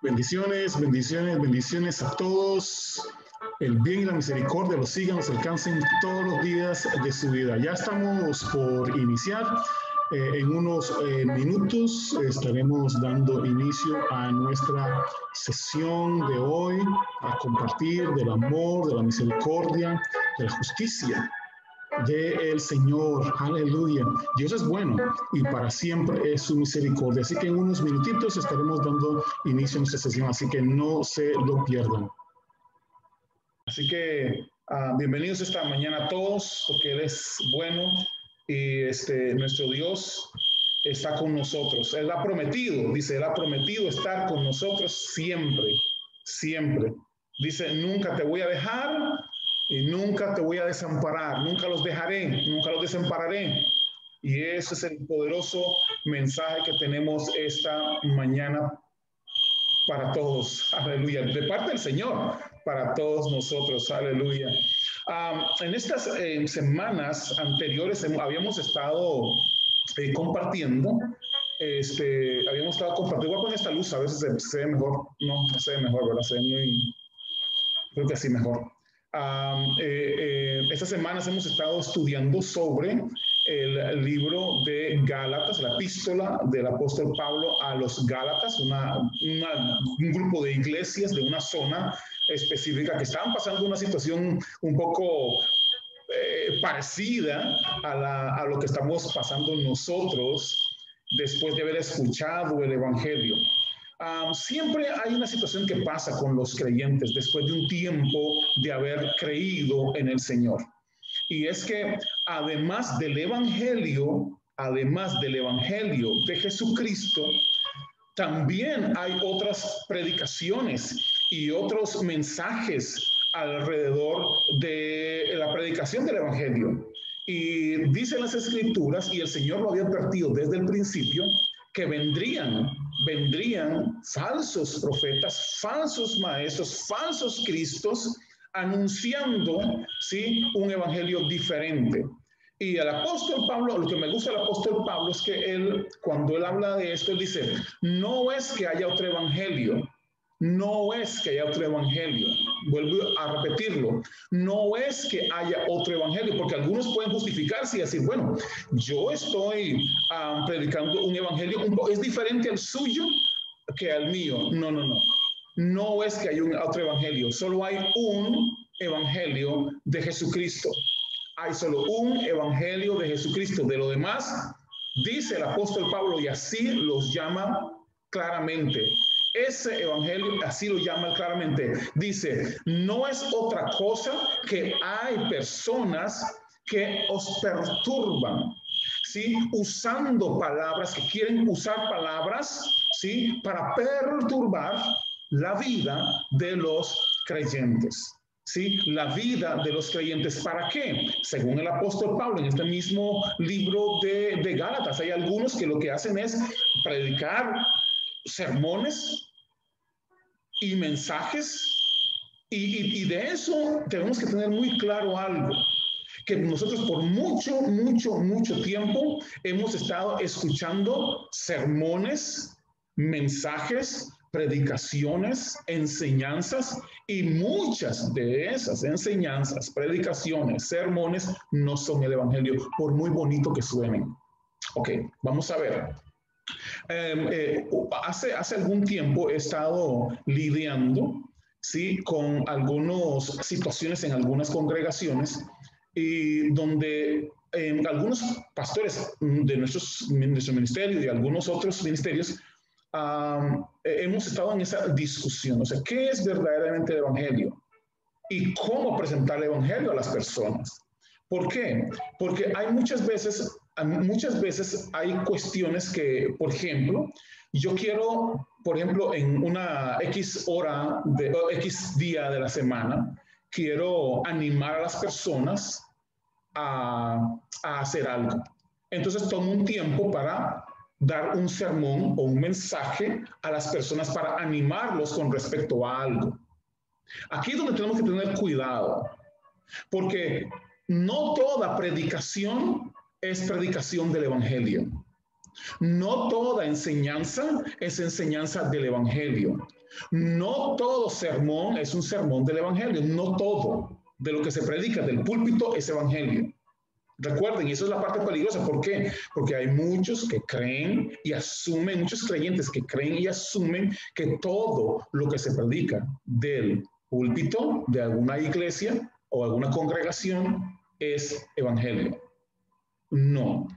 Bendiciones, bendiciones, bendiciones a todos. El bien y la misericordia los sigan, los alcancen todos los días de su vida. Ya estamos por iniciar. En unos minutos estaremos dando inicio a nuestra sesión de hoy, a compartir del amor, de la misericordia, de la justicia del Señor. Aleluya. Dios es bueno y para siempre es su misericordia. Así que en unos minutitos estaremos dando inicio a nuestra sesión, así que no se lo pierdan. Así que bienvenidos esta mañana a todos, porque Él es bueno y nuestro Dios está con nosotros. Él ha prometido, dice, Él ha prometido estar con nosotros siempre, siempre. Dice, nunca te voy a dejar y nunca te voy a desamparar, nunca los dejaré, nunca los desampararé. Y ese es el poderoso mensaje que tenemos esta mañana para todos, aleluya, de parte del Señor, para todos nosotros, aleluya. En estas semanas anteriores habíamos estado compartiendo, habíamos estado compartiendo, igual con esta luz a veces se ve mejor, no se ve mejor, ¿verdad? Se ve muy, creo que así mejor. Estas semanas hemos estado estudiando sobre el libro de Gálatas, la epístola del apóstol Pablo a los Gálatas, un grupo de iglesias de una zona específica que estaban pasando una situación un poco parecida a lo que estamos pasando nosotros después de haber escuchado el Evangelio. Siempre hay una situación que pasa con los creyentes después de un tiempo de haber creído en el Señor. Y es que además del Evangelio de Jesucristo, también hay otras predicaciones y otros mensajes alrededor de la predicación del Evangelio. Y dicen las Escrituras, y el Señor lo había advertido desde el principio, que vendrían falsos profetas, falsos maestros, falsos cristos, anunciando, ¿sí?, un evangelio diferente. Y el apóstol Pablo, lo que me gusta del apóstol Pablo es que él, cuando él habla de esto, él dice, no es que haya otro evangelio, no es que haya otro evangelio. Vuelvo a repetirlo, no es que haya otro evangelio, porque algunos pueden justificarse y decir, bueno, yo estoy predicando un evangelio, es diferente al suyo que al mío. No, no, no. No es que haya otro evangelio, solo hay un evangelio de Jesucristo. Hay solo un evangelio de Jesucristo. De lo demás, dice el apóstol Pablo, y así los llama claramente. Ese evangelio así lo llama claramente. Dice, no es otra cosa que hay personas que os perturban, ¿sí?, usando palabras, que quieren usar palabras, ¿sí?, para perturbar la vida de los creyentes. ¿Sí? La vida de los creyentes. ¿Para qué? Según el apóstol Pablo, en este mismo libro de Gálatas, hay algunos que lo que hacen es predicar sermones y mensajes, y de eso tenemos que tener muy claro algo, que nosotros por mucho tiempo hemos estado escuchando sermones, mensajes, predicaciones, enseñanzas, y muchas de esas enseñanzas, predicaciones, sermones no son el evangelio, por muy bonito que suenen. Ok, vamos a ver. Hace algún tiempo he estado lidiando, ¿sí?, con algunas situaciones en algunas congregaciones y donde algunos pastores de nuestro ministerio y de algunos otros ministerios hemos estado en esa discusión. O sea, ¿qué es verdaderamente el evangelio? ¿Y cómo presentar el evangelio a las personas? ¿Por qué? Porque hay muchas veces hay cuestiones que, por ejemplo, yo quiero, por ejemplo, en una X hora, X día de la semana, quiero animar a las personas a hacer algo. Entonces tomo un tiempo para dar un sermón o un mensaje a las personas para animarlos con respecto a algo. Aquí es donde tenemos que tener cuidado, porque no toda predicación es predicación del evangelio. No toda enseñanza es enseñanza del Evangelio. No todo sermón es un sermón del Evangelio. No todo de lo que se predica del púlpito es Evangelio. Recuerden, y eso es la parte peligrosa. ¿Por qué? Porque hay muchos que creen y asumen, muchos creyentes que creen y asumen que todo lo que se predica del púlpito de alguna iglesia o alguna congregación es evangelio. No.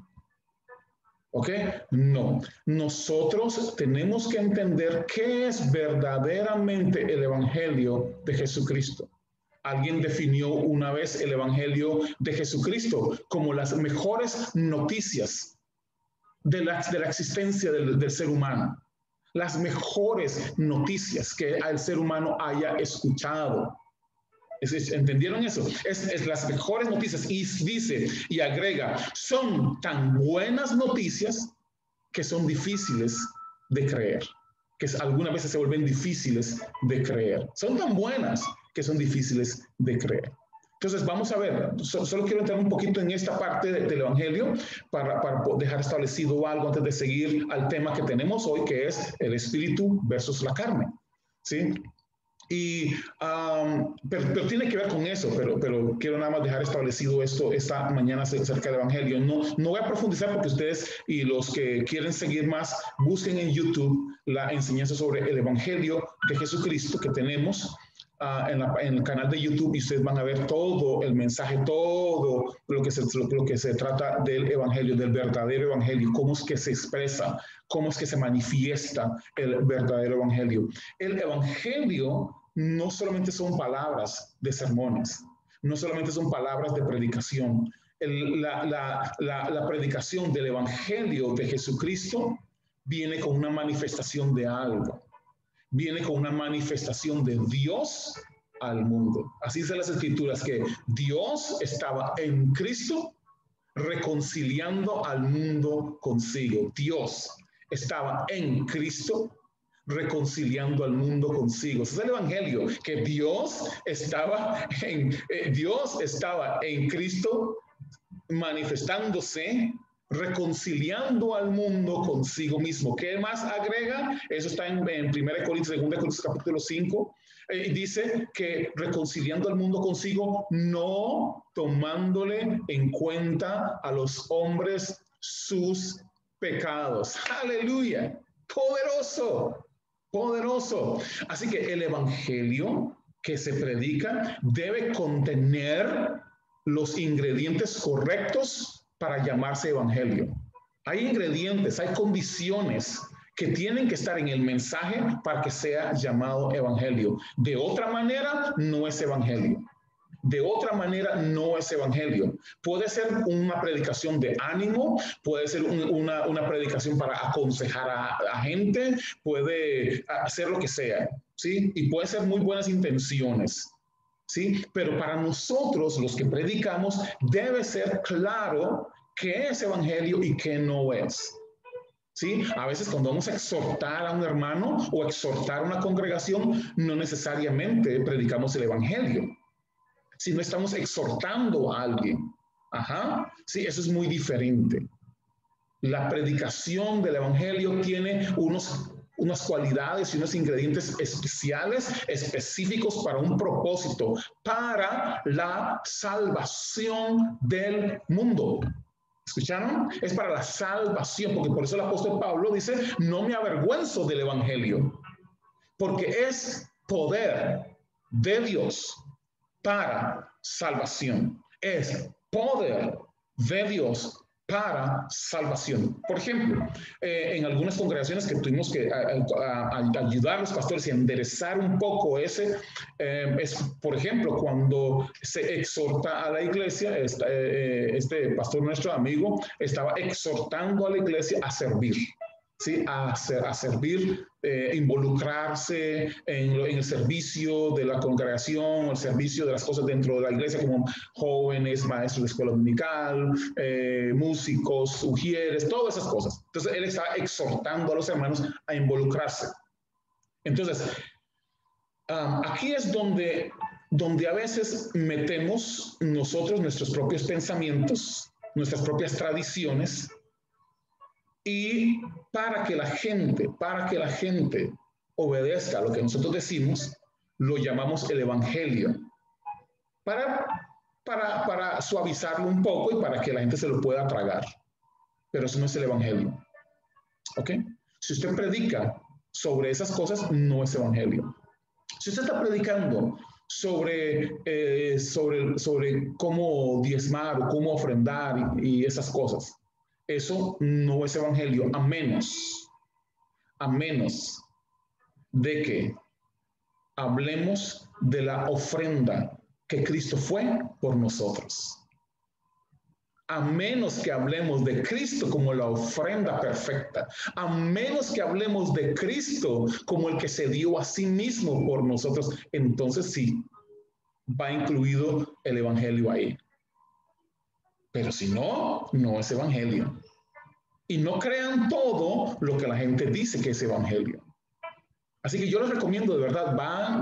¿Ok? No. Nosotros tenemos que entender qué es verdaderamente el evangelio de Jesucristo. Alguien definió una vez el evangelio de Jesucristo como las mejores noticias de la existencia del ser humano. Las mejores noticias que el ser humano haya escuchado. ¿Entendieron eso? Es las mejores noticias. Y dice y agrega, son tan buenas noticias que son difíciles de creer. Que algunas veces se vuelven difíciles de creer. Son tan buenas que son difíciles de creer. Entonces, vamos a ver, solo quiero entrar un poquito en esta parte del Evangelio para dejar establecido algo antes de seguir al tema que tenemos hoy, que es el espíritu versus la carne. ¿Sí? Y, pero tiene que ver con eso, pero quiero nada más dejar establecido esto esta mañana acerca del Evangelio. No voy a profundizar porque ustedes y los que quieren seguir más, busquen en YouTube la enseñanza sobre el Evangelio de Jesucristo que tenemos en el canal de YouTube, y ustedes van a ver todo el mensaje, todo lo que se trata del Evangelio, del verdadero Evangelio, cómo es que se expresa, cómo es que se manifiesta el verdadero Evangelio. El Evangelio no solamente son palabras de sermones, no solamente son palabras de predicación. La predicación del Evangelio de Jesucristo viene con una manifestación de algo. Viene con una manifestación de Dios al mundo. Así dicen las Escrituras, que Dios estaba en Cristo reconciliando al mundo consigo. Dios estaba en Cristo reconciliando al mundo consigo. Ese es el Evangelio, que Dios estaba en Cristo manifestándose, reconciliando al mundo consigo mismo. ¿Qué más agrega? Eso está en 1 Corintios, 2 Corintios capítulo 5. Dice que reconciliando al mundo consigo, no tomándole en cuenta a los hombres sus pecados. ¡Aleluya! Poderoso, poderoso. Así que el evangelio que se predica debe contener los ingredientes correctos para llamarse evangelio. Hay ingredientes, hay condiciones que tienen que estar en el mensaje para que sea llamado evangelio. De otra manera, no es evangelio. De otra manera, no es evangelio. Puede ser una predicación de ánimo, puede ser una predicación para aconsejar a gente, puede hacer lo que sea, ¿sí? Y puede ser muy buenas intenciones, ¿sí? Pero para nosotros, los que predicamos, debe ser claro qué es evangelio y qué no es. ¿Sí? A veces cuando vamos a exhortar a un hermano o exhortar a una congregación, no necesariamente predicamos el evangelio, sino estamos exhortando a alguien. Ajá. Sí, eso es muy diferente. La predicación del evangelio tiene unas cualidades y unos ingredientes especiales, específicos para un propósito, para la salvación del mundo. ¿Escucharon? Es para la salvación, porque por eso el apóstol Pablo dice, no me avergüenzo del evangelio, porque es poder de Dios para salvación. Es poder de Dios para salvación. Por ejemplo, en algunas congregaciones que tuvimos que ayudar a los pastores y enderezar un poco es, por ejemplo, cuando se exhorta a la iglesia, este pastor, nuestro amigo, estaba exhortando a la iglesia a servir. ¿Sí? A servir, involucrarse en el servicio de la congregación, el servicio de las cosas dentro de la iglesia, como jóvenes, maestros de escuela dominical, músicos, ujieres, todas esas cosas. Entonces, él estaba exhortando a los hermanos a involucrarse. Entonces, aquí es donde a veces metemos nosotros nuestros propios pensamientos, nuestras propias tradiciones, Y para que la gente obedezca a lo que nosotros decimos, lo llamamos el evangelio. Para suavizarlo un poco y para que la gente se lo pueda tragar. Pero eso no es el evangelio. ¿Ok? Si usted predica sobre esas cosas, no es evangelio. Si usted está predicando sobre cómo diezmar o cómo ofrendar y esas cosas, eso no es evangelio, a menos de que hablemos de la ofrenda que Cristo fue por nosotros. A menos que hablemos de Cristo como la ofrenda perfecta, a menos que hablemos de Cristo como el que se dio a sí mismo por nosotros, entonces sí, va incluido el evangelio ahí. Pero si no, no es evangelio. Y no crean todo lo que la gente dice que es evangelio. Así que yo les recomiendo, de verdad,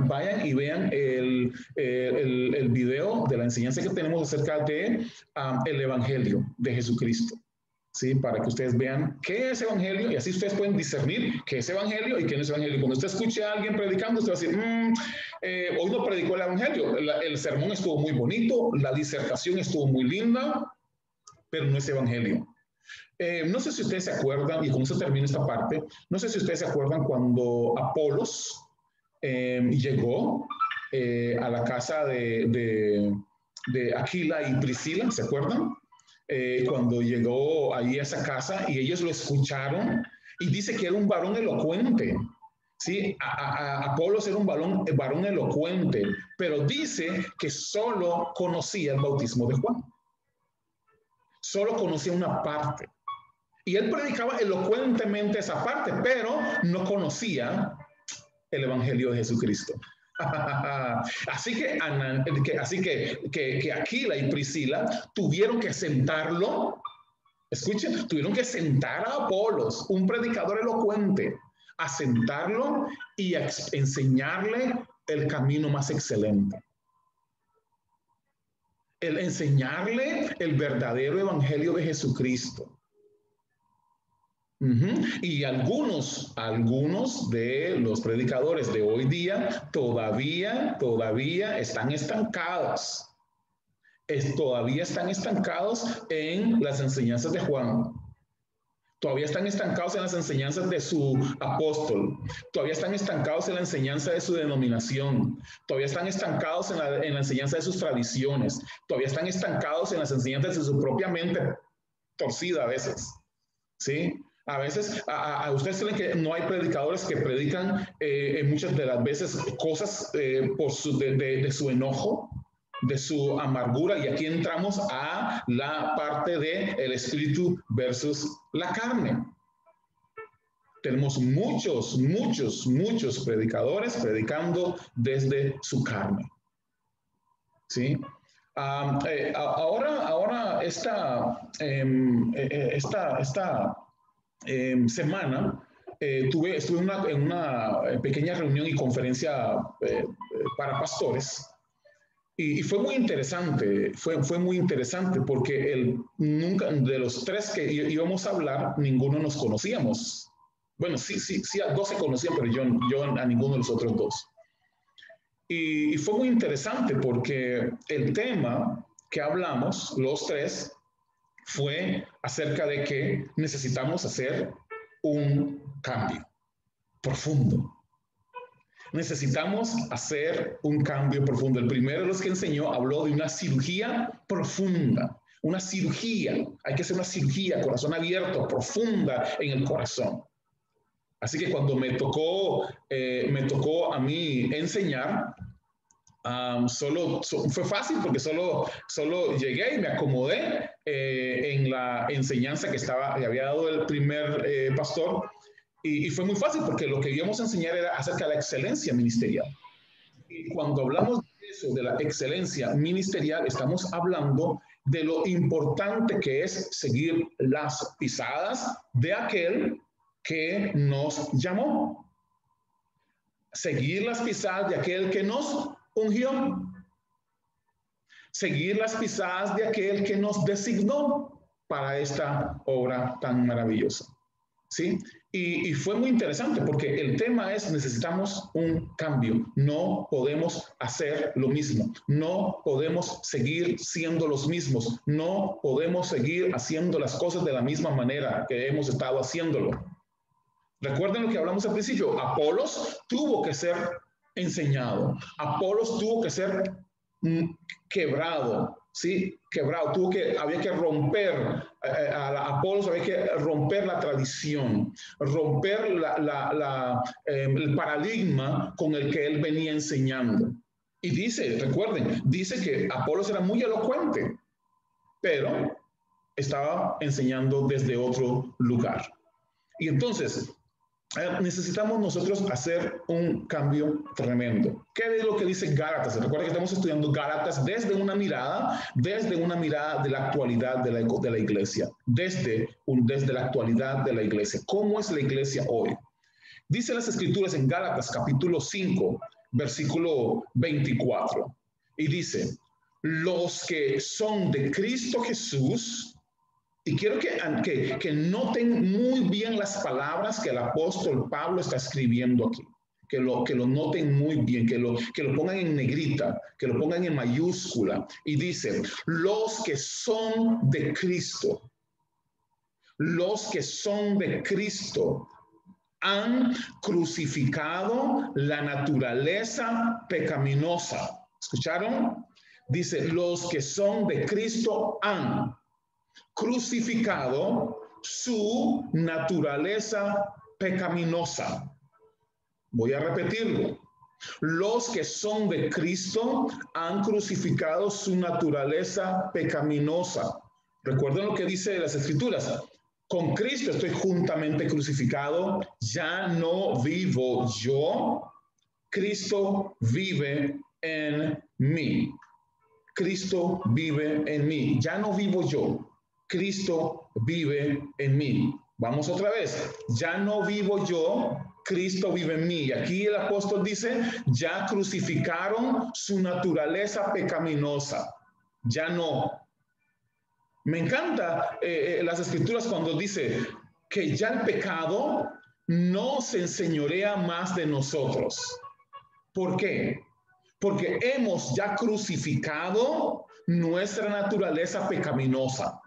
vayan y vean el video de la enseñanza que tenemos acerca de el Evangelio de Jesucristo, ¿sí? Para que ustedes vean qué es Evangelio y así ustedes pueden discernir qué es Evangelio y qué no es Evangelio. Cuando usted escuche a alguien predicando, usted va a decir, hoy no predicó el Evangelio, el sermón estuvo muy bonito, la disertación estuvo muy linda, pero no es Evangelio. No sé si ustedes se acuerdan, y con eso termino esta parte, no sé si ustedes se acuerdan cuando Apolos llegó a la casa de Aquila y Priscila, ¿se acuerdan? Cuando llegó ahí a esa casa y ellos lo escucharon y dice que era un varón elocuente. Sí, Apolos era un varón elocuente, pero dice que solo conocía el bautismo de Juan. Solo conocía una parte. Y él predicaba elocuentemente esa parte, pero no conocía el Evangelio de Jesucristo. Así que Aquila y Priscila tuvieron que sentarlo, escuchen, tuvieron que sentar a Apolos, un predicador elocuente, a sentarlo y a enseñarle el camino más excelente. El enseñarle el verdadero Evangelio de Jesucristo. Y algunos de los predicadores de hoy día todavía están estancados. Todavía están estancados en las enseñanzas de Juan. Todavía están estancados en las enseñanzas de su apóstol. Todavía están estancados en la enseñanza de su denominación. Todavía están estancados en la enseñanza de sus tradiciones. Todavía están estancados en las enseñanzas de su propia mente torcida a veces. ¿Sí? A veces, a ustedes creen que no hay predicadores que predican muchas de las veces cosas por de su enojo, de su amargura, y aquí entramos a la parte de el espíritu versus la carne. Tenemos muchos predicadores predicando desde su carne. ¿Sí? Ahora esta semana estuve en una pequeña reunión y conferencia para pastores y fue muy interesante, fue muy interesante porque nunca de los tres que íbamos a hablar, ninguno nos conocíamos. Bueno, sí, a dos se conocían, pero yo a ninguno de los otros dos. Y fue muy interesante porque el tema que hablamos, los tres, fue acerca de que necesitamos hacer un cambio profundo. Necesitamos hacer un cambio profundo. El primero de los que enseñó habló de una cirugía profunda. Una cirugía. Hay que hacer una cirugía, corazón abierto, profunda en el corazón. Así que cuando me tocó a mí enseñar, fue fácil porque solo llegué y me acomodé en la enseñanza que había dado el primer pastor y fue muy fácil porque lo que íbamos a enseñar era acerca de la excelencia ministerial. Y cuando hablamos de eso, de la excelencia ministerial, estamos hablando de lo importante que es seguir las pisadas de aquel que nos llamó. Seguir las pisadas de aquel que nos ungió. Seguir las pisadas de aquel que nos designó para esta obra tan maravillosa. ¿sí? Y fue muy interesante porque el tema es necesitamos un cambio. No podemos hacer lo mismo. No podemos seguir siendo los mismos. No podemos seguir haciendo las cosas de la misma manera que hemos estado haciéndolo. Recuerden lo que hablamos al principio. Apolos tuvo que ser enseñado. Apolos tuvo que ser quebrado, ¿sí? Quebrado. Había que romper a Apolos, había que romper la tradición, romper el paradigma con el que él venía enseñando. Y recuerden, dice que Apolos era muy elocuente, pero estaba enseñando desde otro lugar. Y entonces, necesitamos nosotros hacer un cambio tremendo. ¿Qué es lo que dice Gálatas? Recuerda que estamos estudiando Gálatas desde una mirada de la actualidad de la iglesia, desde la actualidad de la iglesia. ¿Cómo es la iglesia hoy? Dice las Escrituras en Gálatas capítulo 5, versículo 24, y dice, los que son de Cristo Jesús. Y quiero que noten muy bien las palabras que el apóstol Pablo está escribiendo aquí. Que lo noten muy bien, que lo pongan en negrita, que lo pongan en mayúscula. Y dice, los que son de Cristo, los que son de Cristo han crucificado la naturaleza pecaminosa. ¿Escucharon? Dice, los que son de Cristo han crucificado su naturaleza pecaminosa. Voy a repetirlo. Los que son de Cristo han crucificado su naturaleza pecaminosa. Recuerden lo que dice las Escrituras. Con Cristo estoy juntamente crucificado. Ya no vivo yo. Cristo vive en mí. Cristo vive en mí. Ya no vivo yo. Cristo vive en mí. Vamos otra vez. Ya no vivo yo, Cristo vive en mí. Y aquí el apóstol dice, ya crucificaron su naturaleza pecaminosa. Ya no. Me encanta las Escrituras cuando dice que ya el pecado no se enseñorea más de nosotros. ¿Por qué? Porque hemos ya crucificado nuestra naturaleza pecaminosa.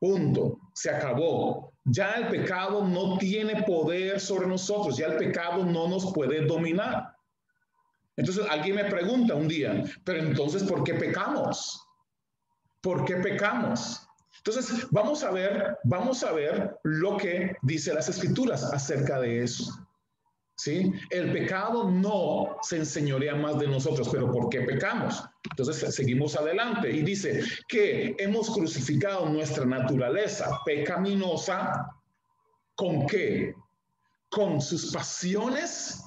Punto. Se acabó. Ya el pecado no tiene poder sobre nosotros. Ya el pecado no nos puede dominar. Entonces alguien me pregunta un día, pero entonces, ¿por qué pecamos? ¿Por qué pecamos? Entonces, vamos a ver lo que dice las Escrituras acerca de eso. ¿Sí? El pecado no se enseñorea más de nosotros, pero ¿por qué pecamos? Entonces seguimos adelante y dice que hemos crucificado nuestra naturaleza pecaminosa. ¿Con qué? Con sus pasiones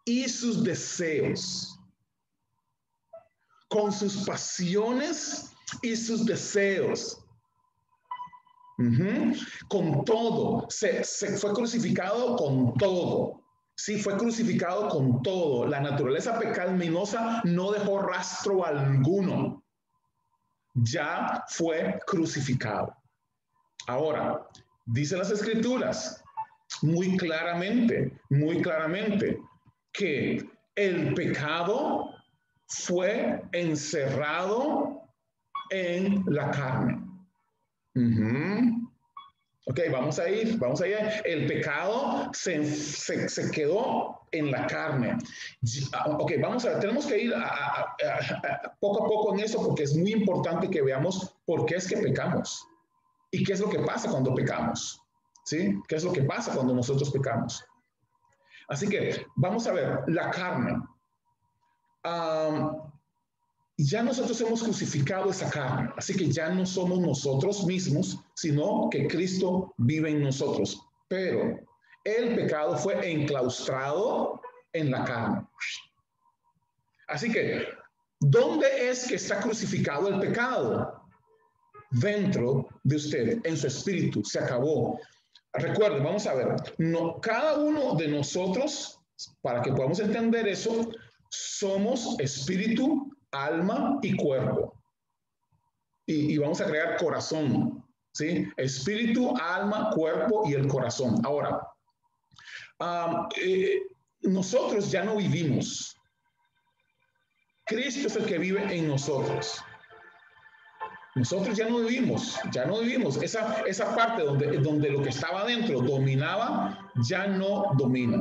y sus deseos. Con sus pasiones y sus deseos. Con todo. Se fue crucificado con todo. Sí, fue crucificado con todo. La naturaleza pecaminosa no dejó rastro alguno. Ya fue crucificado. Ahora, dice las Escrituras muy claramente, que el pecado fue encerrado en la carne. Ok, vamos a ir. El pecado se quedó en la carne. Ok, vamos a ver, tenemos que ir poco a poco en eso porque es muy importante que veamos por qué es que pecamos y qué es lo que pasa cuando pecamos. ¿Sí? ¿Qué es lo que pasa cuando nosotros pecamos? Así que vamos a ver, la carne. Ya nosotros hemos crucificado esa carne, así que ya no somos nosotros mismos, sino que Cristo vive en nosotros. Pero el pecado fue enclaustrado en la carne. Así que, ¿dónde es que está crucificado el pecado? Dentro de usted, en su espíritu, se acabó. Recuerden, vamos a ver, cada uno de nosotros, para que podamos entender eso, somos espíritu, alma y cuerpo. Y vamos a crear corazón. ¿sí? Espíritu, alma, cuerpo y el corazón. Ahora, nosotros ya no vivimos. Cristo es el que vive en nosotros. Nosotros ya no vivimos, ya no vivimos. Esa parte donde lo que estaba adentro dominaba, ya no domina.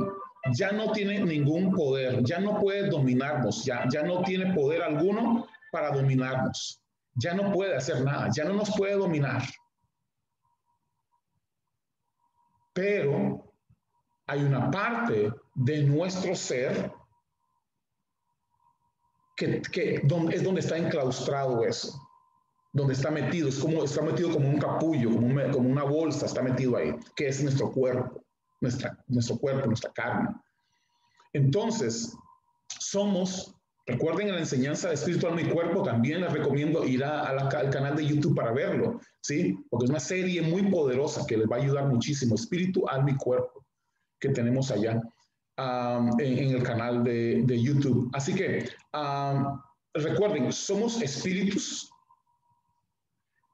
Ya no tiene ningún poder, ya no puede dominarnos, ya no tiene poder alguno para dominarnos. Ya no puede hacer nada, ya no nos puede dominar. Pero hay una parte de nuestro ser que es donde está enclaustrado eso, donde está metido, está metido como un capullo, como una bolsa, está metido ahí, que es nuestro cuerpo, nuestra carne. Entonces, recuerden en la enseñanza de Espíritu, Alma y Cuerpo, también les recomiendo ir al canal de YouTube para verlo, ¿sí? Porque es una serie muy poderosa que les va a ayudar muchísimo, Espíritu, Alma y Cuerpo, que tenemos allá en el canal de YouTube. Así que recuerden, somos espíritus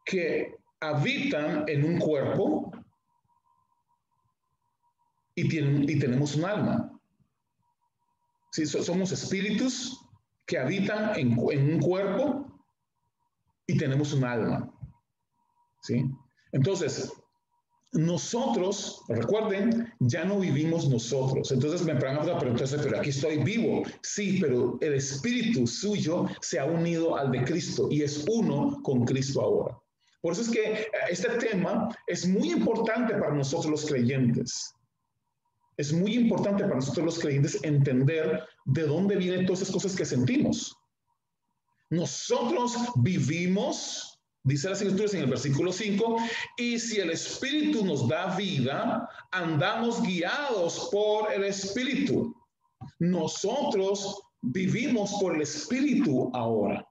que habitan en un cuerpo y tenemos un alma. ¿Sí? Somos espíritus que habitan en un cuerpo y tenemos un alma. ¿Sí? Entonces, nosotros, recuerden, ya no vivimos nosotros. Entonces me preguntan, pero aquí estoy vivo. Sí, pero el espíritu suyo se ha unido al de Cristo y es uno con Cristo ahora. Por eso es que este tema es muy importante para nosotros los creyentes. Es muy importante para nosotros los creyentes entender de dónde vienen todas esas cosas que sentimos. Nosotros vivimos, dice las Escrituras en el versículo 5, y si el Espíritu nos da vida, andamos guiados por el Espíritu. Nosotros vivimos por el Espíritu ahora.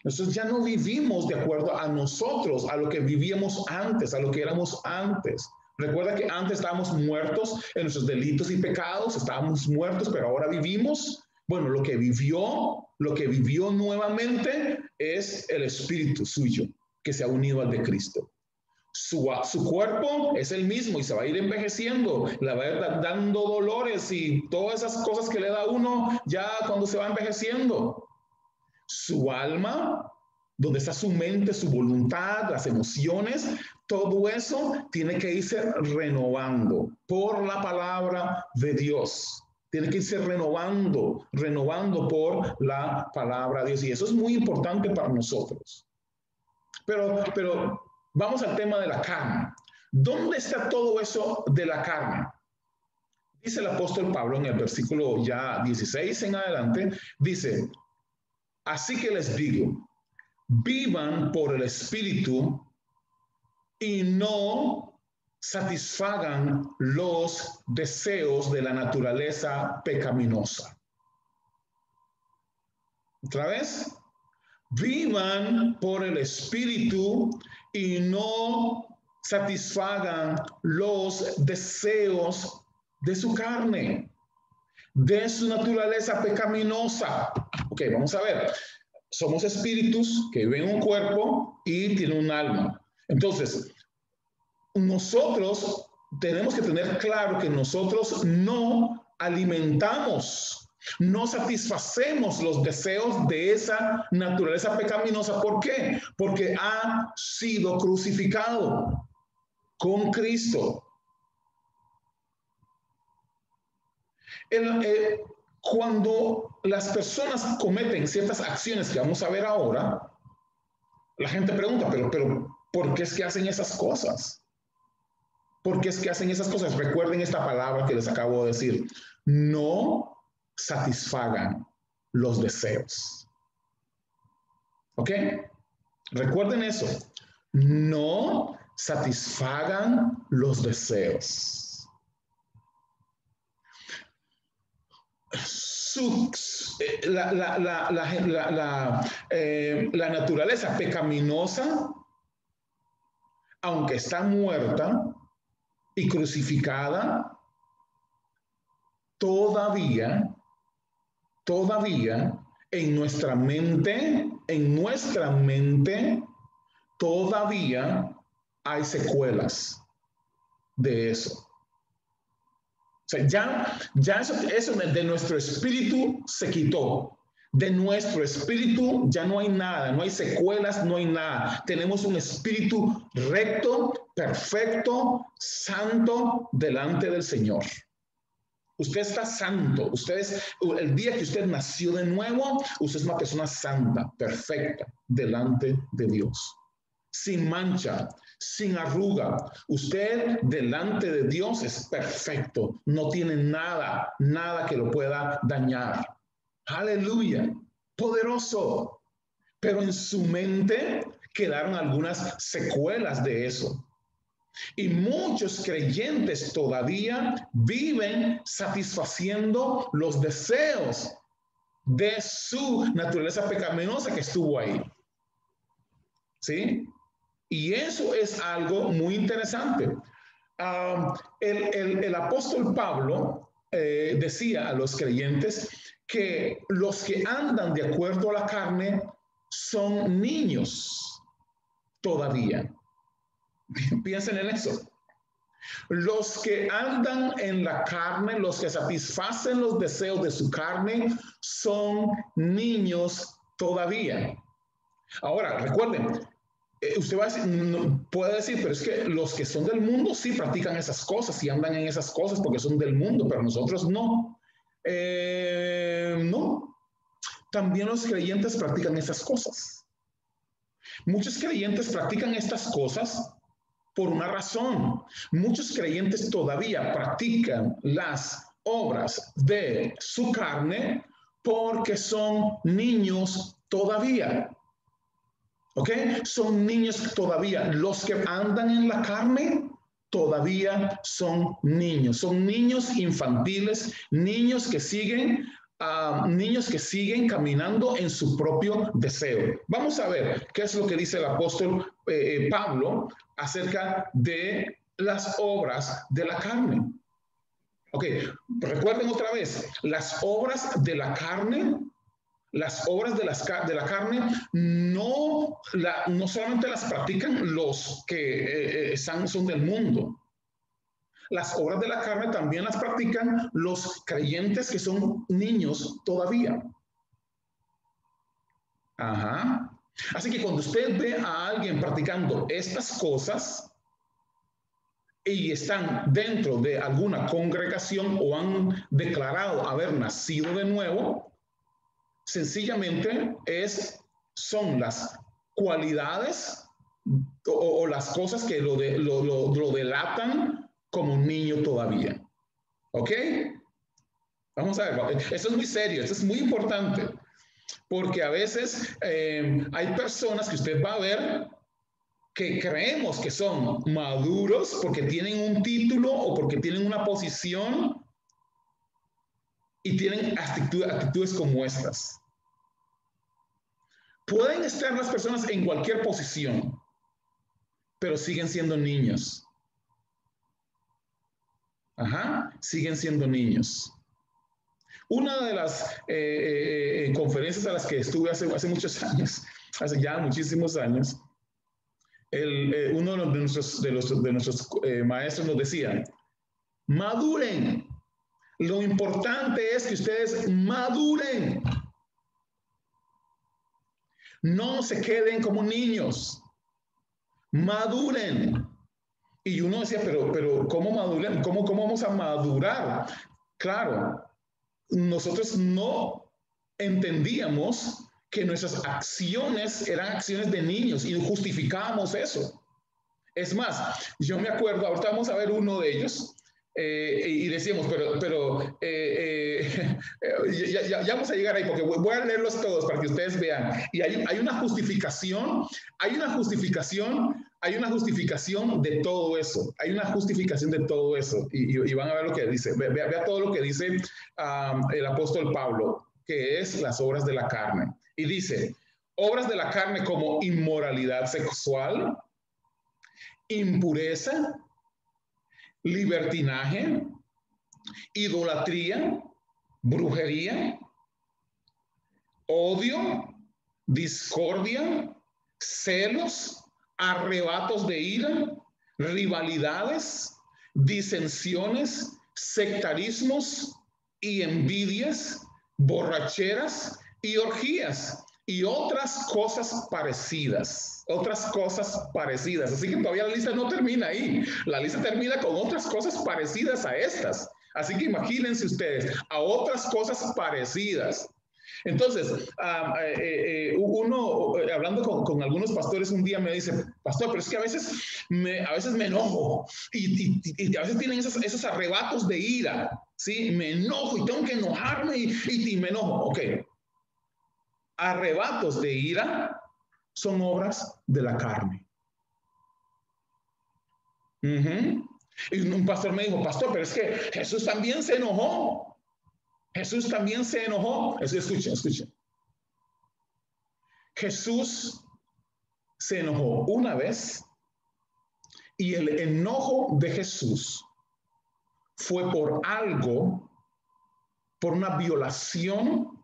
Nosotros ya no vivimos de acuerdo a nosotros, a lo que vivíamos antes, a lo que éramos antes. Recuerda que antes estábamos muertos en nuestros delitos y pecados, estábamos muertos, pero ahora vivimos. Bueno, lo que vivió nuevamente es el espíritu suyo, que se ha unido al de Cristo. Su cuerpo es el mismo y se va a ir envejeciendo, le va a ir dando dolores y todas esas cosas que le da uno ya cuando se va envejeciendo. Su alma, donde está su mente, su voluntad, las emociones, todo eso tiene que irse renovando por la palabra de Dios. Tiene que irse renovando por la palabra de Dios. Y eso es muy importante para nosotros. Pero vamos al tema de la carne. ¿Dónde está todo eso de la carne? Dice el apóstol Pablo en el versículo ya 16 en adelante, dice, así que les digo, vivan por el Espíritu y no satisfagan los deseos de la naturaleza pecaminosa. Otra vez, vivan por el Espíritu y no satisfagan los deseos de su carne, de su naturaleza pecaminosa. Ok, vamos a ver. Somos espíritus que viven en un cuerpo y tienen un alma. Entonces, nosotros tenemos que tener claro que nosotros no alimentamos, no satisfacemos los deseos de esa naturaleza pecaminosa. ¿Por qué? Porque ha sido crucificado con Cristo. Cuando las personas cometen ciertas acciones que vamos a ver ahora, la gente pregunta, pero ¿por qué es que hacen esas cosas? ¿Por qué es que hacen esas cosas? Recuerden esta palabra que les acabo de decir. No satisfagan los deseos. ¿Ok? Recuerden eso. No satisfagan los deseos. La naturaleza pecaminosa, aunque está muerta y crucificada, todavía en nuestra mente, todavía hay secuelas de eso. O sea, ya eso de nuestro espíritu se quitó. De nuestro espíritu ya no hay nada, no hay secuelas, no hay nada. Tenemos un espíritu recto, perfecto, santo delante del Señor. Usted está santo. El día que usted nació de nuevo, usted es una persona santa, perfecta, delante de Dios. Sin mancha, sin arruga. Usted delante de Dios es perfecto. No tiene nada que lo pueda dañar. Aleluya. Poderoso. Pero en su mente quedaron algunas secuelas de eso. Y muchos creyentes todavía viven satisfaciendo los deseos de su naturaleza pecaminosa que estuvo ahí. ¿Sí? Y eso es algo muy interesante. El apóstol Pablo decía a los creyentes que los que andan de acuerdo a la carne son niños todavía. Piensen en eso. Los que andan en la carne, los que satisfacen los deseos de su carne, son niños todavía. Ahora, recuerden, usted va a decir, puede decir, pero es que los que son del mundo sí practican esas cosas y andan en esas cosas porque son del mundo, pero nosotros no. No. También los creyentes practican esas cosas. Muchos creyentes practican estas cosas por una razón. Muchos creyentes todavía practican las obras de su carne porque son niños todavía. ¿Ok? Son niños todavía. Los que andan en la carne todavía son niños. Son niños infantiles, niños que siguen caminando en su propio deseo. Vamos a ver qué es lo que dice el apóstol Pablo acerca de las obras de la carne. Ok, recuerden otra vez, las obras de la carne. Las obras de la carne no solamente las practican los que son del mundo. Las obras de la carne también las practican los creyentes que son niños todavía. Ajá. Así que cuando usted ve a alguien practicando estas cosas y están dentro de alguna congregación o han declarado haber nacido de nuevo, sencillamente son las cualidades o las cosas que lo delatan como un niño todavía. ¿Ok? Vamos a ver, esto es muy serio, esto es muy importante, porque a veces hay personas que usted va a ver que creemos que son maduros porque tienen un título o porque tienen una posición y tienen actitudes como estas. Pueden estar las personas en cualquier posición, pero siguen siendo niños. Ajá, siguen siendo niños. Una de las conferencias a las que estuve hace muchos años, hace ya muchísimos años, uno de nuestros maestros nos decía, maduren. Lo importante es que ustedes maduren. No se queden como niños. Maduren. Y uno decía, pero ¿cómo maduren? ¿Cómo vamos a madurar? Claro, nosotros no entendíamos que nuestras acciones eran acciones de niños y justificábamos eso. Es más, yo me acuerdo, ahorita vamos a ver uno de ellos, y decíamos, ya vamos a llegar ahí, porque voy a leerlos todos para que ustedes vean. Y hay una justificación de todo eso. Hay una justificación de todo eso. Y van a ver lo que dice. Vea todo lo que dice el apóstol Pablo, que es las obras de la carne. Y dice, obras de la carne como inmoralidad sexual, impureza, libertinaje, idolatría, brujería, odio, discordia, celos, arrebatos de ira, rivalidades, disensiones, sectarismos y envidias, borracheras y orgías y otras cosas parecidas, otras cosas parecidas. Así que todavía la lista no termina ahí. La lista termina con otras cosas parecidas a estas. Así que imagínense ustedes, a otras cosas parecidas. Entonces, uno, hablando con algunos pastores un día me dice, pastor, pero es que a veces me enojo y a veces tienen esos arrebatos de ira, ¿sí? Me enojo y tengo que enojarme y me enojo. Ok, arrebatos de ira son obras de la carne. Y un pastor me dijo, pastor, pero es que Jesús también se enojó. Jesús también se enojó. Escuchen. Jesús se enojó una vez y el enojo de Jesús fue por algo, por una violación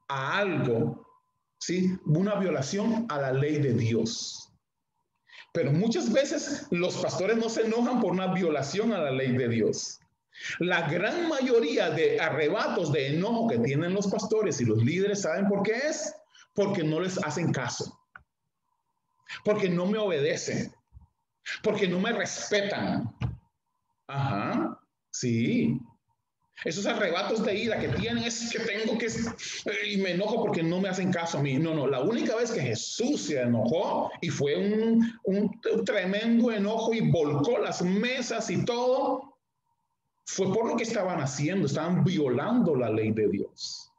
a algo, ¿sí? Una violación a la ley de Dios. Pero muchas veces los pastores no se enojan por una violación a la ley de Dios. La gran mayoría de arrebatos de enojo que tienen los pastores y los líderes, ¿saben por qué es? Porque no les hacen caso, porque no me obedecen, porque no me respetan. Ajá, sí. Esos arrebatos de ira que tienen es que tengo que, y me enojo porque no me hacen caso a mí. No, la única vez que Jesús se enojó y fue un tremendo enojo y volcó las mesas y todo, fue por lo que estaban haciendo, estaban violando la ley de Dios.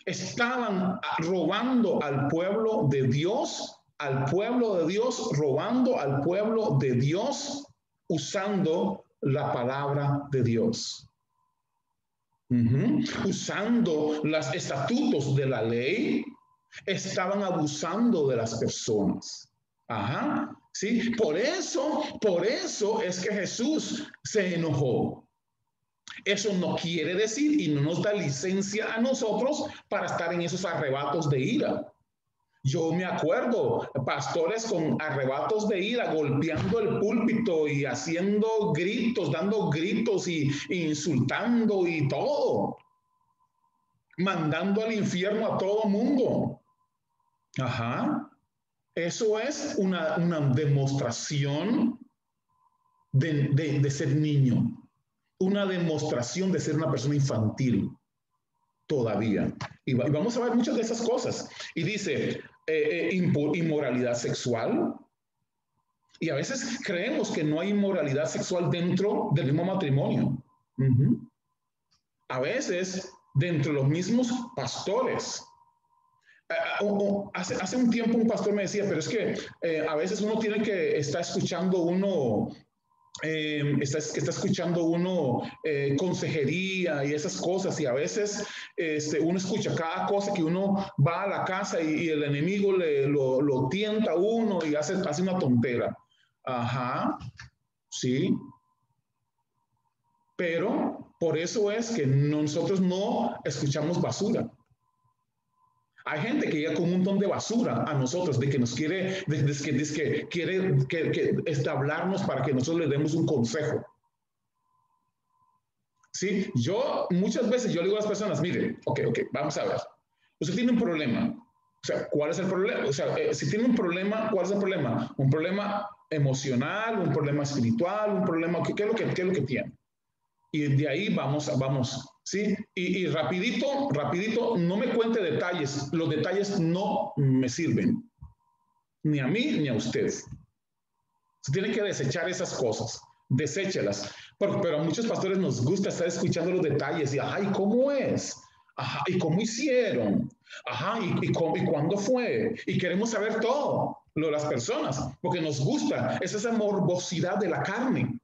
Estaban robando al pueblo de Dios, robando al pueblo de Dios, usando la palabra de Dios. Usando los estatutos de la ley, estaban abusando de las personas. Ajá, ¿sí? Por eso es que Jesús se enojó. Eso no quiere decir y no nos da licencia a nosotros para estar en esos arrebatos de ira. Yo me acuerdo, pastores con arrebatos de ira, golpeando el púlpito y haciendo gritos, dando gritos y insultando y todo, mandando al infierno a todo mundo. Ajá. Eso es una demostración de ser niño, una demostración de ser una persona infantil todavía. Y vamos a ver muchas de esas cosas. Y dice, inmoralidad sexual. Y a veces creemos que no hay inmoralidad sexual dentro del mismo matrimonio. A veces dentro de los mismos pastores. Hace un tiempo un pastor me decía, pero es que a veces uno tiene que estar escuchando está escuchando uno consejería y esas cosas, y a veces uno escucha cada cosa que uno va a la casa y el enemigo lo tienta a uno y hace una tontera. Ajá, sí. Pero por eso es que nosotros no escuchamos basura. Hay gente que llega con un montón de basura a nosotros, de que nos quiere, que quiere hablarnos para que nosotros le demos un consejo. Sí, muchas veces yo le digo a las personas, mire, ok, vamos a ver. Usted tiene un problema. O sea, ¿cuál es el problema? O sea, si tiene un problema, ¿cuál es el problema? Un problema emocional, un problema espiritual, un problema, ¿qué es lo que tiene? Y de ahí vamos, ¿sí? Y rapidito, no me cuente detalles. Los detalles no me sirven. Ni a mí, ni a usted. Se tiene que desechar esas cosas. Deséchelas. Pero a muchos pastores nos gusta estar escuchando los detalles. Y, ajá, ¿y cómo es? Ajá, ¿y cómo hicieron? Ajá, ¿y cuándo fue? Y queremos saber todo, lo de las personas, porque nos gusta. Es esa morbosidad de la carne.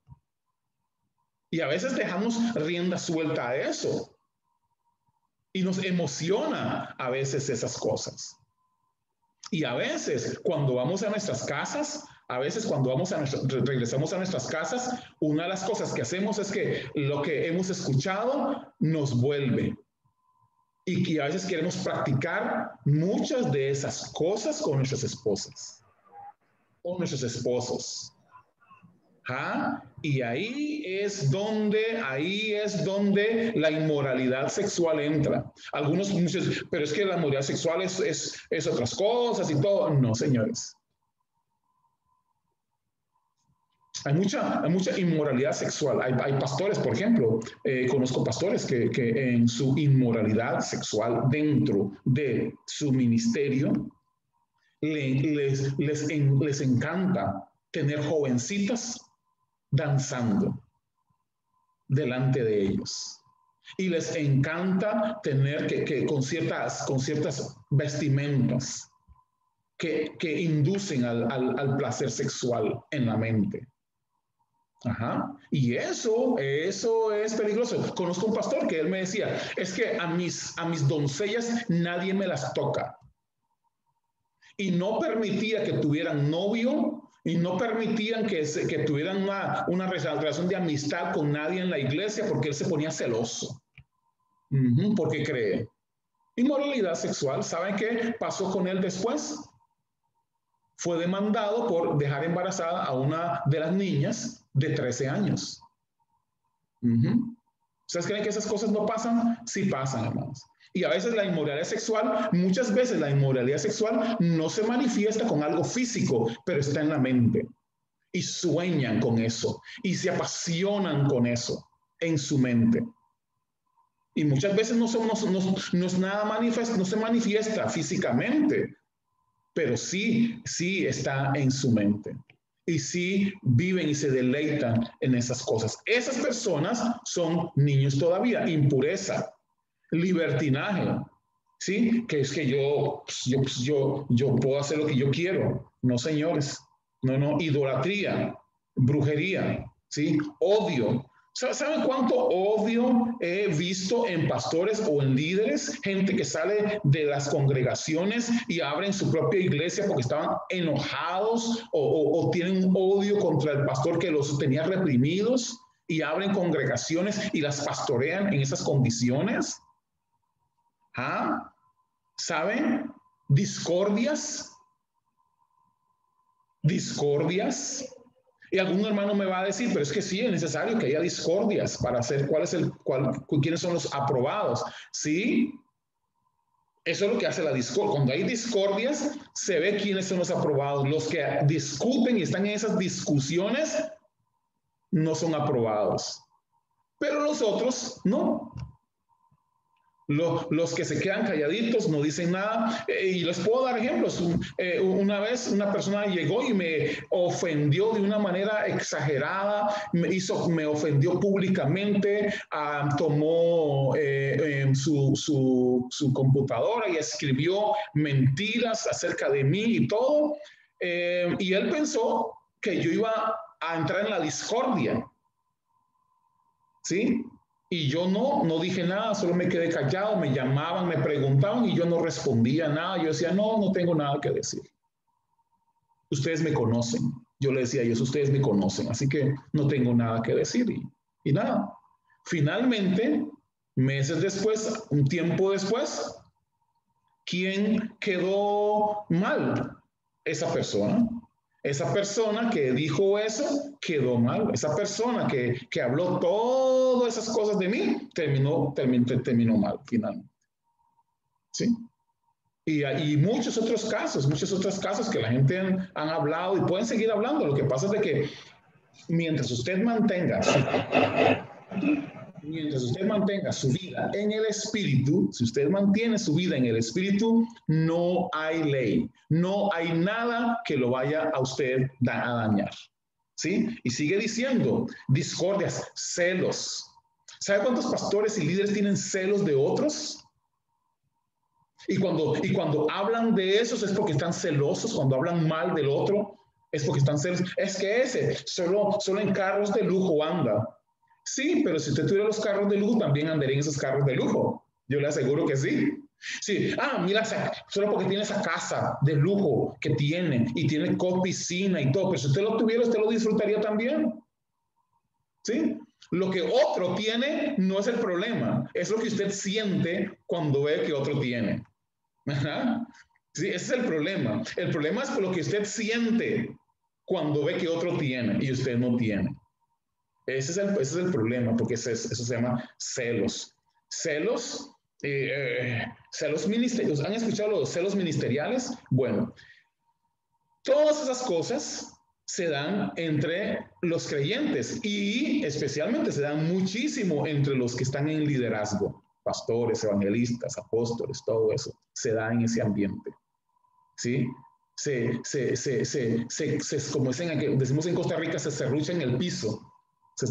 Y a veces dejamos rienda suelta a eso. Y nos emociona a veces esas cosas. Y a veces cuando vamos a nuestras casas, regresamos a nuestras casas, una de las cosas que hacemos es que lo que hemos escuchado nos vuelve. Y que a veces queremos practicar muchas de esas cosas con nuestras esposas. o nuestros esposos. ¿Ah? Y ahí es donde la inmoralidad sexual entra. Algunos dicen, pero es que la inmoralidad sexual es otras cosas y todo. No, señores. Hay mucha inmoralidad sexual. Hay pastores, por ejemplo, conozco pastores que en su inmoralidad sexual dentro de su ministerio les encanta tener jovencitas danzando delante de ellos. Y les encanta tener que con ciertas vestimentas que inducen al placer sexual en la mente. Ajá. Y eso es peligroso. Conozco un pastor que él me decía, es que a mis doncellas nadie me las toca. Y no permitía que tuvieran novio y no permitían que tuvieran una relación de amistad con nadie en la iglesia porque él se ponía celoso. ¿Por qué cree? Inmoralidad sexual. ¿Saben qué pasó con él después? Fue demandado por dejar embarazada a una de las niñas de 13 años. ¿Ustedes creen que esas cosas no pasan? Sí pasan, hermanos. Y a veces la inmoralidad sexual, muchas veces la inmoralidad sexual no se manifiesta con algo físico, pero está en la mente. Y sueñan con eso. Y se apasionan con eso en su mente. Y muchas veces no es nada manifiesto, no se manifiesta físicamente, pero sí está en su mente. Y sí viven y se deleitan en esas cosas. Esas personas son niños todavía. Impureza, libertinaje, ¿sí? Que es que yo puedo hacer lo que yo quiero. No, señores. No, idolatría, brujería, ¿sí? Odio. ¿Saben cuánto odio he visto en pastores o en líderes? Gente que sale de las congregaciones y abren su propia iglesia porque estaban enojados o tienen un odio contra el pastor que los tenía reprimidos y abren congregaciones y las pastorean en esas condiciones. ¿Ah? ¿Saben? Discordias. Y algún hermano me va a decir, pero es que sí, es necesario que haya discordias para hacer quiénes son los aprobados. Sí, eso es lo que hace la discordia. Cuando hay discordias, se ve quiénes son los aprobados. Los que discuten y están en esas discusiones no son aprobados. Pero los otros no. Los que se quedan calladitos no dicen nada. Y les puedo dar ejemplos. Una vez una persona llegó y me ofendió de una manera exagerada, me ofendió públicamente, tomó su computadora y escribió mentiras acerca de mí y todo. Y él pensó que yo iba a entrar en la discordia. ¿Sí? Y yo no dije nada, solo me quedé callado, me llamaban, me preguntaban y yo no respondía nada. Yo decía, no tengo nada que decir. Ustedes me conocen. Yo le decía a ellos, ustedes me conocen, así que no tengo nada que decir. Y nada. Finalmente, meses después, un tiempo después, ¿quién quedó mal? Esa persona. Esa persona que dijo eso quedó mal. Esa persona que habló todas esas cosas de mí terminó mal finalmente. ¿Sí? Y muchos otros casos que la gente han hablado y pueden seguir hablando. Lo que pasa es de que mientras usted mantenga su vida en el espíritu, si usted mantiene su vida en el espíritu, no hay ley, no hay nada que lo vaya a usted a dañar. ¿Sí? Y sigue diciendo, discordias, celos. ¿Sabe cuántos pastores y líderes tienen celos de otros? Y cuando hablan de esos es porque están celosos, cuando hablan mal del otro es porque están celosos. Es que ese solo en carros de lujo anda. Sí, pero si usted tuviera los carros de lujo, también andaría en esos carros de lujo. Yo le aseguro que sí. Sí, mira, solo porque tiene esa casa de lujo que tiene y tiene piscina y todo, pero si usted lo tuviera, usted lo disfrutaría también. ¿Sí? Lo que otro tiene no es el problema, es lo que usted siente cuando ve que otro tiene. Ajá. Sí, ese es el problema. El problema es lo que usted siente. cuando ve que otro tiene y usted no tiene. Ese es el problema, porque eso se llama celos. Celos, celos ministeriales. ¿Han escuchado los celos ministeriales? Bueno, todas esas cosas se dan entre los creyentes y especialmente se dan muchísimo entre los que están en liderazgo, pastores, evangelistas, apóstoles, todo eso se da en ese ambiente. ¿Sí? Como decimos en Costa Rica, se serrucha en el piso.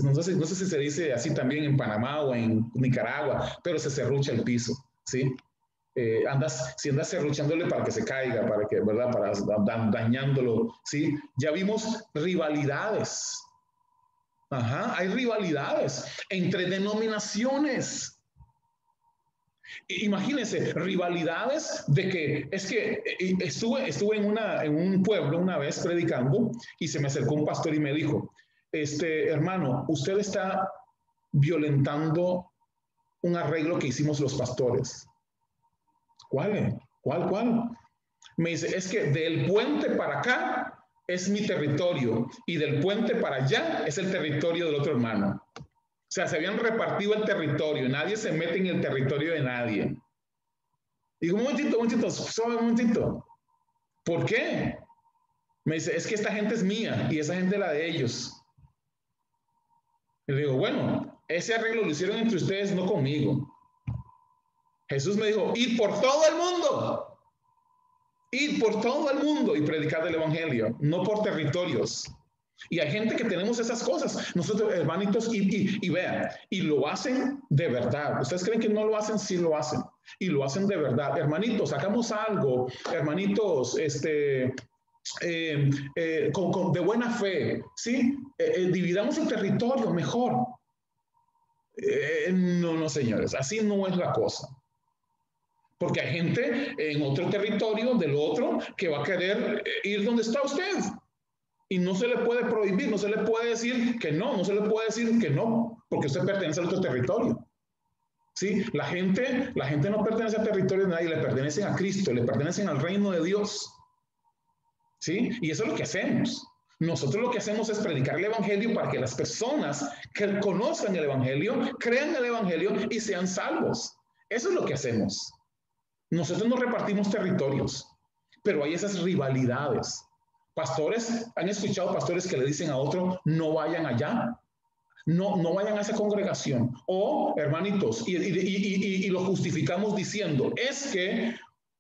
No sé si se dice así también en Panamá o en Nicaragua, pero se serrucha el piso, ¿sí? Si andas serruchándole para que se caiga, para que, ¿verdad? Para dañándolo, ¿sí? Ya vimos rivalidades. Ajá, hay rivalidades entre denominaciones. Imagínense, rivalidades de que es que estuve en un pueblo una vez predicando y se me acercó un pastor y me dijo, hermano, usted está violentando un arreglo que hicimos los pastores. ¿Cuál? Me dice, es que del puente para acá es mi territorio y del puente para allá es el territorio del otro hermano. O sea, se habían repartido el territorio, nadie se mete en el territorio de nadie. Digo, un momentito, solo un momentito. ¿Por qué? Me dice, es que esta gente es mía y esa gente es la de ellos. Y le digo, bueno, ese arreglo lo hicieron entre ustedes, no conmigo. Jesús me dijo, id por todo el mundo. Id por todo el mundo y predicar el evangelio, no por territorios. Y hay gente que tenemos esas cosas, nosotros hermanitos, y vean, y lo hacen de verdad. ¿Ustedes creen que no lo hacen? Sí lo hacen. Y lo hacen de verdad. Hermanitos, hagamos algo, hermanitos, de buena fe, ¿sí? Dividamos el territorio mejor. No, señores, así no es la cosa. Porque hay gente en otro territorio del otro que va a querer ir donde está usted. Y no se le puede prohibir, no se le puede decir que no se le puede decir que no, porque usted pertenece a otro territorio. ¿Sí? La gente no pertenece al territorio de nadie, le pertenecen a Cristo, le pertenecen al reino de Dios. ¿Sí? Y eso es lo que hacemos. Nosotros lo que hacemos es predicar el evangelio para que las personas que conozcan el evangelio, crean el evangelio y sean salvos. Eso es lo que hacemos. Nosotros no repartimos territorios, pero hay esas rivalidades. Pastores, ¿han escuchado pastores que le dicen a otro, no vayan allá? No vayan a esa congregación. O, hermanitos, y lo justificamos diciendo, es que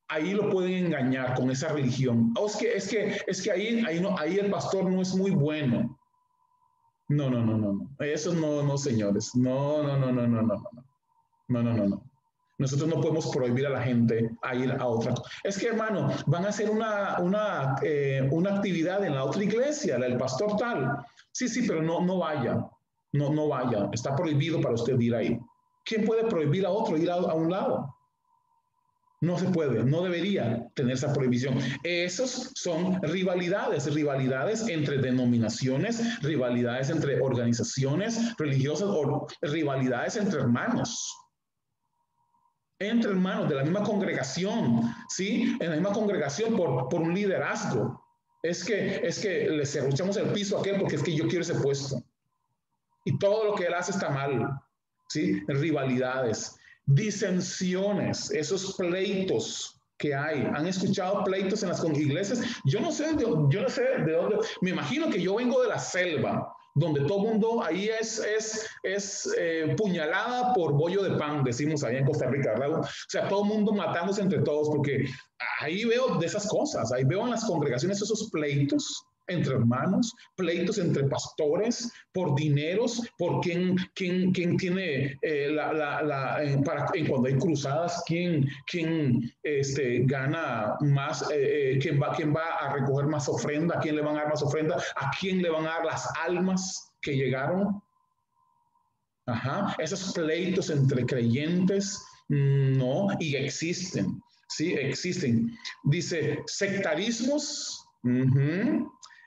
ahí lo pueden engañar con esa religión. O es que ahí el pastor no es muy bueno. No. Eso no, señores. No. Nosotros no podemos prohibir a la gente a ir a otra. Es que, hermano, van a hacer una actividad en la otra iglesia, el pastor tal. Sí, pero no vaya. No vaya. Está prohibido para usted ir ahí. ¿Quién puede prohibir a otro ir a un lado? No se puede, no debería tener esa prohibición. Esos son rivalidades entre denominaciones, rivalidades entre organizaciones religiosas o rivalidades entre hermanos. Entre hermanos de la misma congregación, ¿sí? En la misma congregación por un liderazgo. Es que le cerruchamos el piso a aquel porque es que yo quiero ese puesto. Y todo lo que él hace está mal, ¿sí? Rivalidades, disensiones, esos pleitos que hay. ¿Han escuchado pleitos en las iglesias? Yo no sé de dónde. Me imagino que yo vengo de la selva, donde todo el mundo ahí es puñalada por bollo de pan, decimos allá en Costa Rica, ¿verdad? O sea, todo el mundo matándose entre todos, porque ahí veo de esas cosas, ahí veo en las congregaciones esos pleitos entre hermanos, pleitos entre pastores, por dineros, por quién tiene cuando hay cruzadas, quién gana más, quién va a recoger más ofrenda, a quién le van a dar más ofrenda, a quién le van a dar las almas que llegaron. Ajá, esos pleitos entre creyentes, no, y existen, sí, existen. Dice, sectarismos,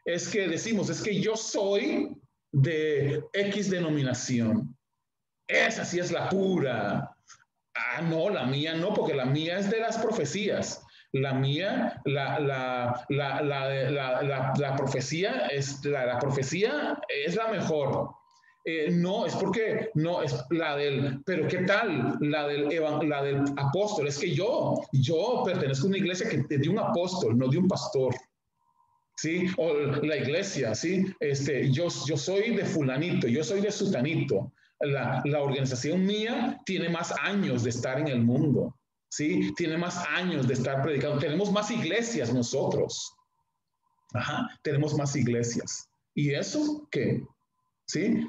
es que decimos, es que yo soy de X denominación. Esa sí es la pura. Ah, no, la mía no, porque la mía es de las profecías. La mía, la profecía la profecía es la mejor. No, es porque, no, es la del, pero ¿qué tal? La del apóstol. Es que yo pertenezco a una iglesia que de un apóstol, no de un pastor. ¿Sí? O la iglesia, ¿sí? Yo soy de fulanito, yo soy de sutanito. La organización mía tiene más años de estar en el mundo, ¿sí? Tiene más años de estar predicando. Tenemos más iglesias nosotros. Ajá, tenemos más iglesias. ¿Y eso qué? ¿Sí?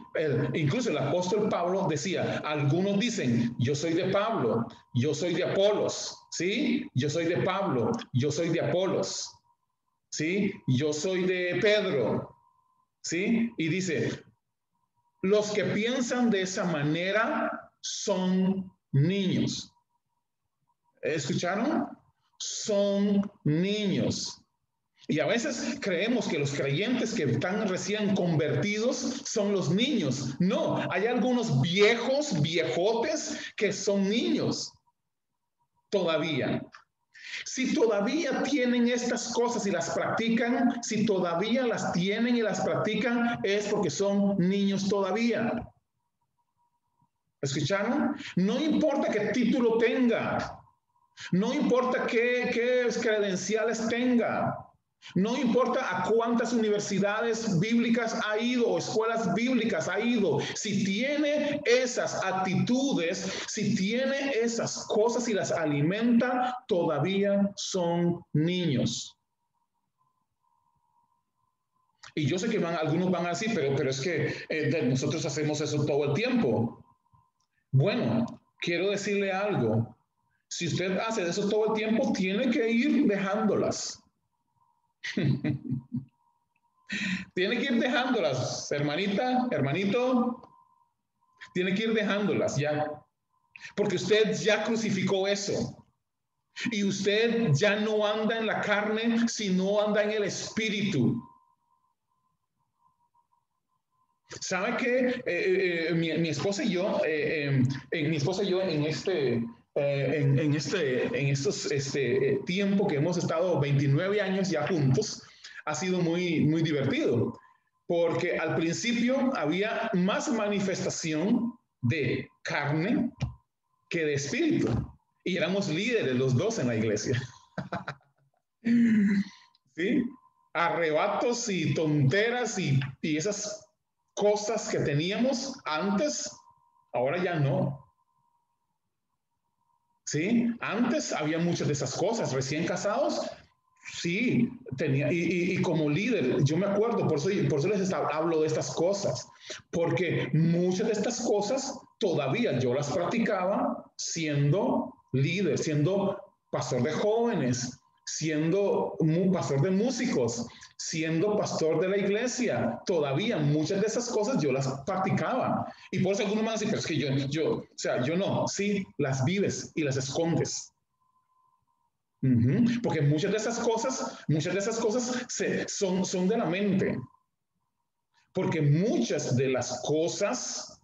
Incluso el apóstol Pablo decía, algunos dicen, yo soy de Pablo, yo soy de Apolos, ¿sí? Yo soy de Pablo, yo soy de Apolos. ¿Sí? Yo soy de Pedro, ¿sí? Y dice, los que piensan de esa manera son niños. ¿Escucharon? Son niños. Y a veces creemos que los creyentes que están recién convertidos son los niños. No, hay algunos viejos, viejotes que son niños todavía. Si todavía tienen estas cosas y las practican, si todavía las tienen y las practican, es porque son niños todavía. ¿Escucharon? No importa qué título tenga, no importa qué credenciales tenga, no importa a cuántas universidades bíblicas ha ido o escuelas bíblicas ha ido, si tiene esas actitudes, si tiene esas cosas y las alimenta, todavía son niños. Y yo sé que algunos van así, pero es que nosotros hacemos eso todo el tiempo. Bueno, quiero decirle algo. Si usted hace eso todo el tiempo, tiene que ir dejándolas. Tiene que ir dejándolas, hermanita, hermanito. Tiene que ir dejándolas ya. Porque usted ya crucificó eso. Y usted ya no anda en la carne, sino anda en el espíritu. ¿Sabe qué? Mi esposa y yo, en estos tiempo que hemos estado 29 años ya juntos, ha sido muy, muy divertido, porque al principio había más manifestación de carne que de espíritu, y éramos líderes los dos en la iglesia. ¿Sí? Arrebatos y tonteras y esas cosas que teníamos antes, ahora ya no. ¿Sí? Antes había muchas de esas cosas. Recién casados, sí, tenía. Y como líder, yo me acuerdo, por eso les hablo de estas cosas, porque muchas de estas cosas todavía yo las practicaba siendo líder, siendo pastor de jóvenes, siendo pastor de músicos, siendo pastor de la iglesia. Todavía muchas de esas cosas yo las practicaba. Y por eso algunos me dicen, pero es que yo no, sí, las vives y las escondes. Porque muchas de esas cosas son de la mente. Porque muchas de las cosas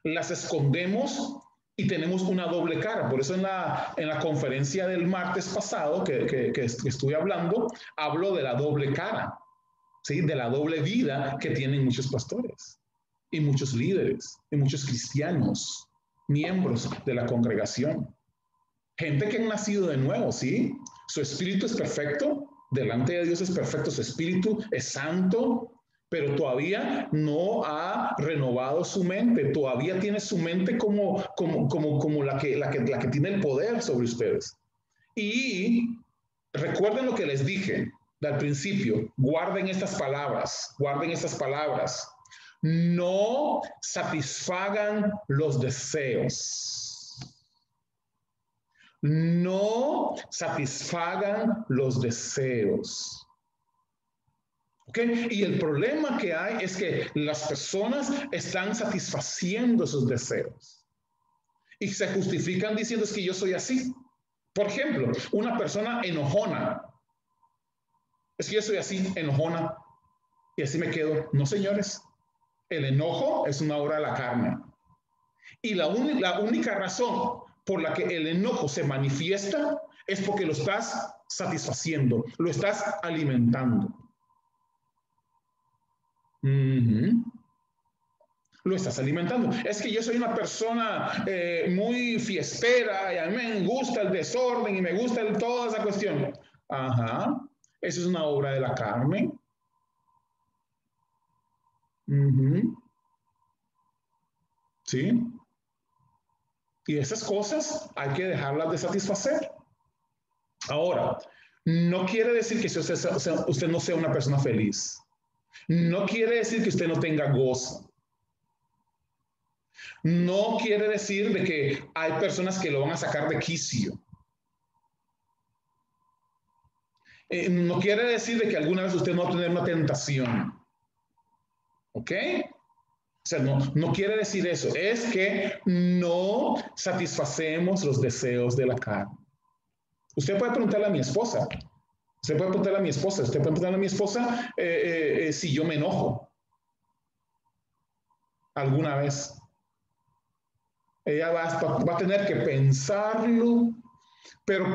las escondemos y tenemos una doble cara. Por eso en la conferencia del martes pasado que estuve hablando, hablo de la doble cara, ¿sí? De la doble vida que tienen muchos pastores y muchos líderes y muchos cristianos, miembros de la congregación. Gente que han nacido de nuevo, ¿sí? Su espíritu es perfecto, delante de Dios es perfecto, su espíritu es santo, pero todavía no ha renovado su mente, todavía tiene su mente como la que tiene el poder sobre ustedes. Y recuerden lo que les dije al principio, guarden estas palabras, no satisfagan los deseos. No satisfagan los deseos. ¿Ok? Y el problema que hay es que las personas están satisfaciendo esos deseos y se justifican diciendo es que yo soy así. Por ejemplo, una persona enojona. Es que yo soy así, enojona, y así me quedo. No, señores, el enojo es una obra de la carne. Y la única razón por la que el enojo se manifiesta es porque lo estás satisfaciendo, lo estás alimentando. Lo estás alimentando. Es que yo soy una persona muy fiestera y a mí me gusta el desorden y me gusta toda esa cuestión. Ajá, eso es una obra de la carne. ¿Sí? Y esas cosas hay que dejarlas de satisfacer. Ahora, no quiere decir que usted no sea una persona feliz. No quiere decir que usted no tenga gozo. No quiere decir de que hay personas que lo van a sacar de quicio. No quiere decir de que alguna vez usted no va a tener una tentación. ¿Ok? O sea, no quiere decir eso. Es que no satisfacemos los deseos de la carne. Usted puede preguntarle a mi esposa. Usted puede preguntarle a mi esposa. Usted puede preguntarle a mi esposa si yo me enojo. Alguna vez. Ella va a tener que pensarlo, pero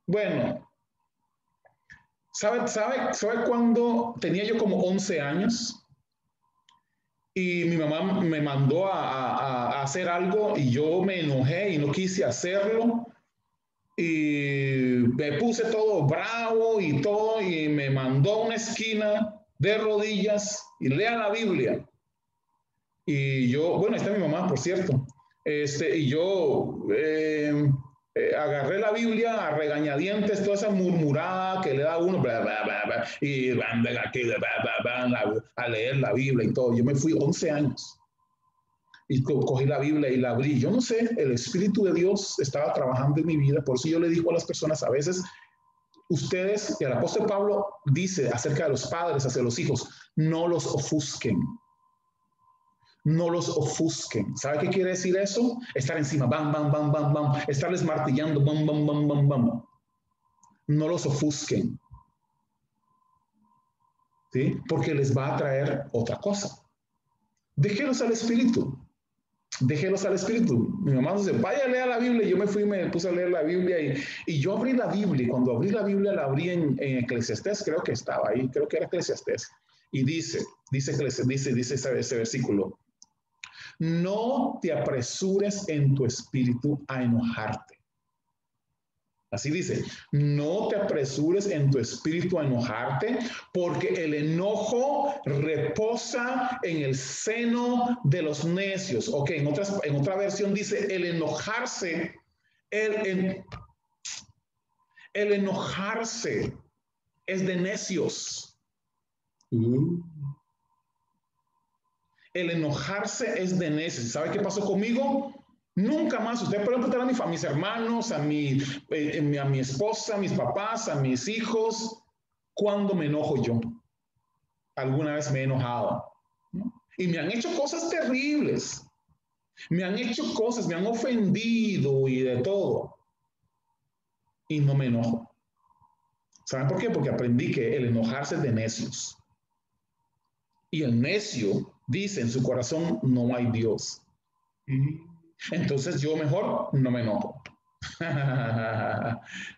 bueno. ¿Sabe cuándo tenía yo como 11 años? Y mi mamá me mandó a hacer algo y yo me enojé y no quise hacerlo. Y me puse todo bravo y todo y me mandó a una esquina de rodillas y lea la Biblia. Y yo, bueno, está mi mamá, por cierto. Y yo agarré la Biblia a regañadientes, toda esa murmurada que le da a uno, bla, bla, bla, bla, y van aquí, bla, bla, bla, a leer la Biblia y todo. Yo me fui 11 años y cogí la Biblia y la abrí. Yo no sé, el Espíritu de Dios estaba trabajando en mi vida. Por eso yo le digo a las personas a veces, ustedes, y el apóstol Pablo dice acerca de los padres hacia los hijos, no los ofusquen. No los ofusquen. ¿Sabe qué quiere decir eso? Estar encima, bam, bam, bam, bam, bam. Estarles martillando, bam, bam, bam, bam, bam. No los ofusquen. ¿Sí? Porque les va a traer otra cosa. Déjelos al Espíritu. Déjelos al Espíritu. Mi mamá dice, vaya a leer la Biblia. Yo me fui y me puse a leer la Biblia y yo abrí la Biblia. Y cuando abrí la Biblia, la abrí en Eclesiastés, creo que estaba ahí, creo que era Eclesiastés. Y dice ese versículo, no te apresures en tu espíritu a enojarte. Así dice, no te apresures en tu espíritu a enojarte, porque el enojo reposa en el seno de los necios. Ok, en otra versión dice, el enojarse, el enojarse es de necios. El enojarse es de necios. ¿Sabe qué pasó conmigo? Nunca más. Usted puede preguntar a mis hermanos, a mi esposa, a mis papás, a mis hijos, ¿cuándo me enojo yo? Alguna vez me he enojado, ¿no? Y me han hecho cosas terribles. Me han hecho cosas, me han ofendido y de todo. Y no me enojo. ¿Saben por qué? Porque aprendí que el enojarse es de necios. Y el necio dice en su corazón, no hay Dios. Entonces yo mejor no me enojo.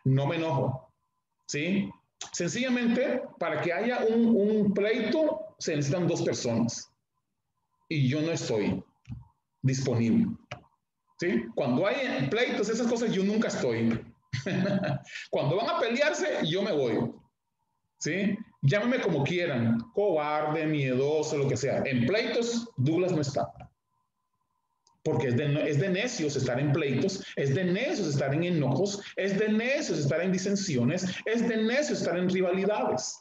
No me enojo. ¿Sí? Sencillamente, para que haya un pleito, se necesitan dos personas. Y yo no estoy disponible. ¿Sí? Cuando hay pleitos, esas cosas, yo nunca estoy. Cuando van a pelearse, yo me voy. ¿Sí? Llámame como quieran, cobarde, miedoso, lo que sea. En pleitos, Douglas no está. Porque es de necios estar en pleitos, es de necios estar en enojos, es de necios estar en disensiones, es de necios estar en rivalidades.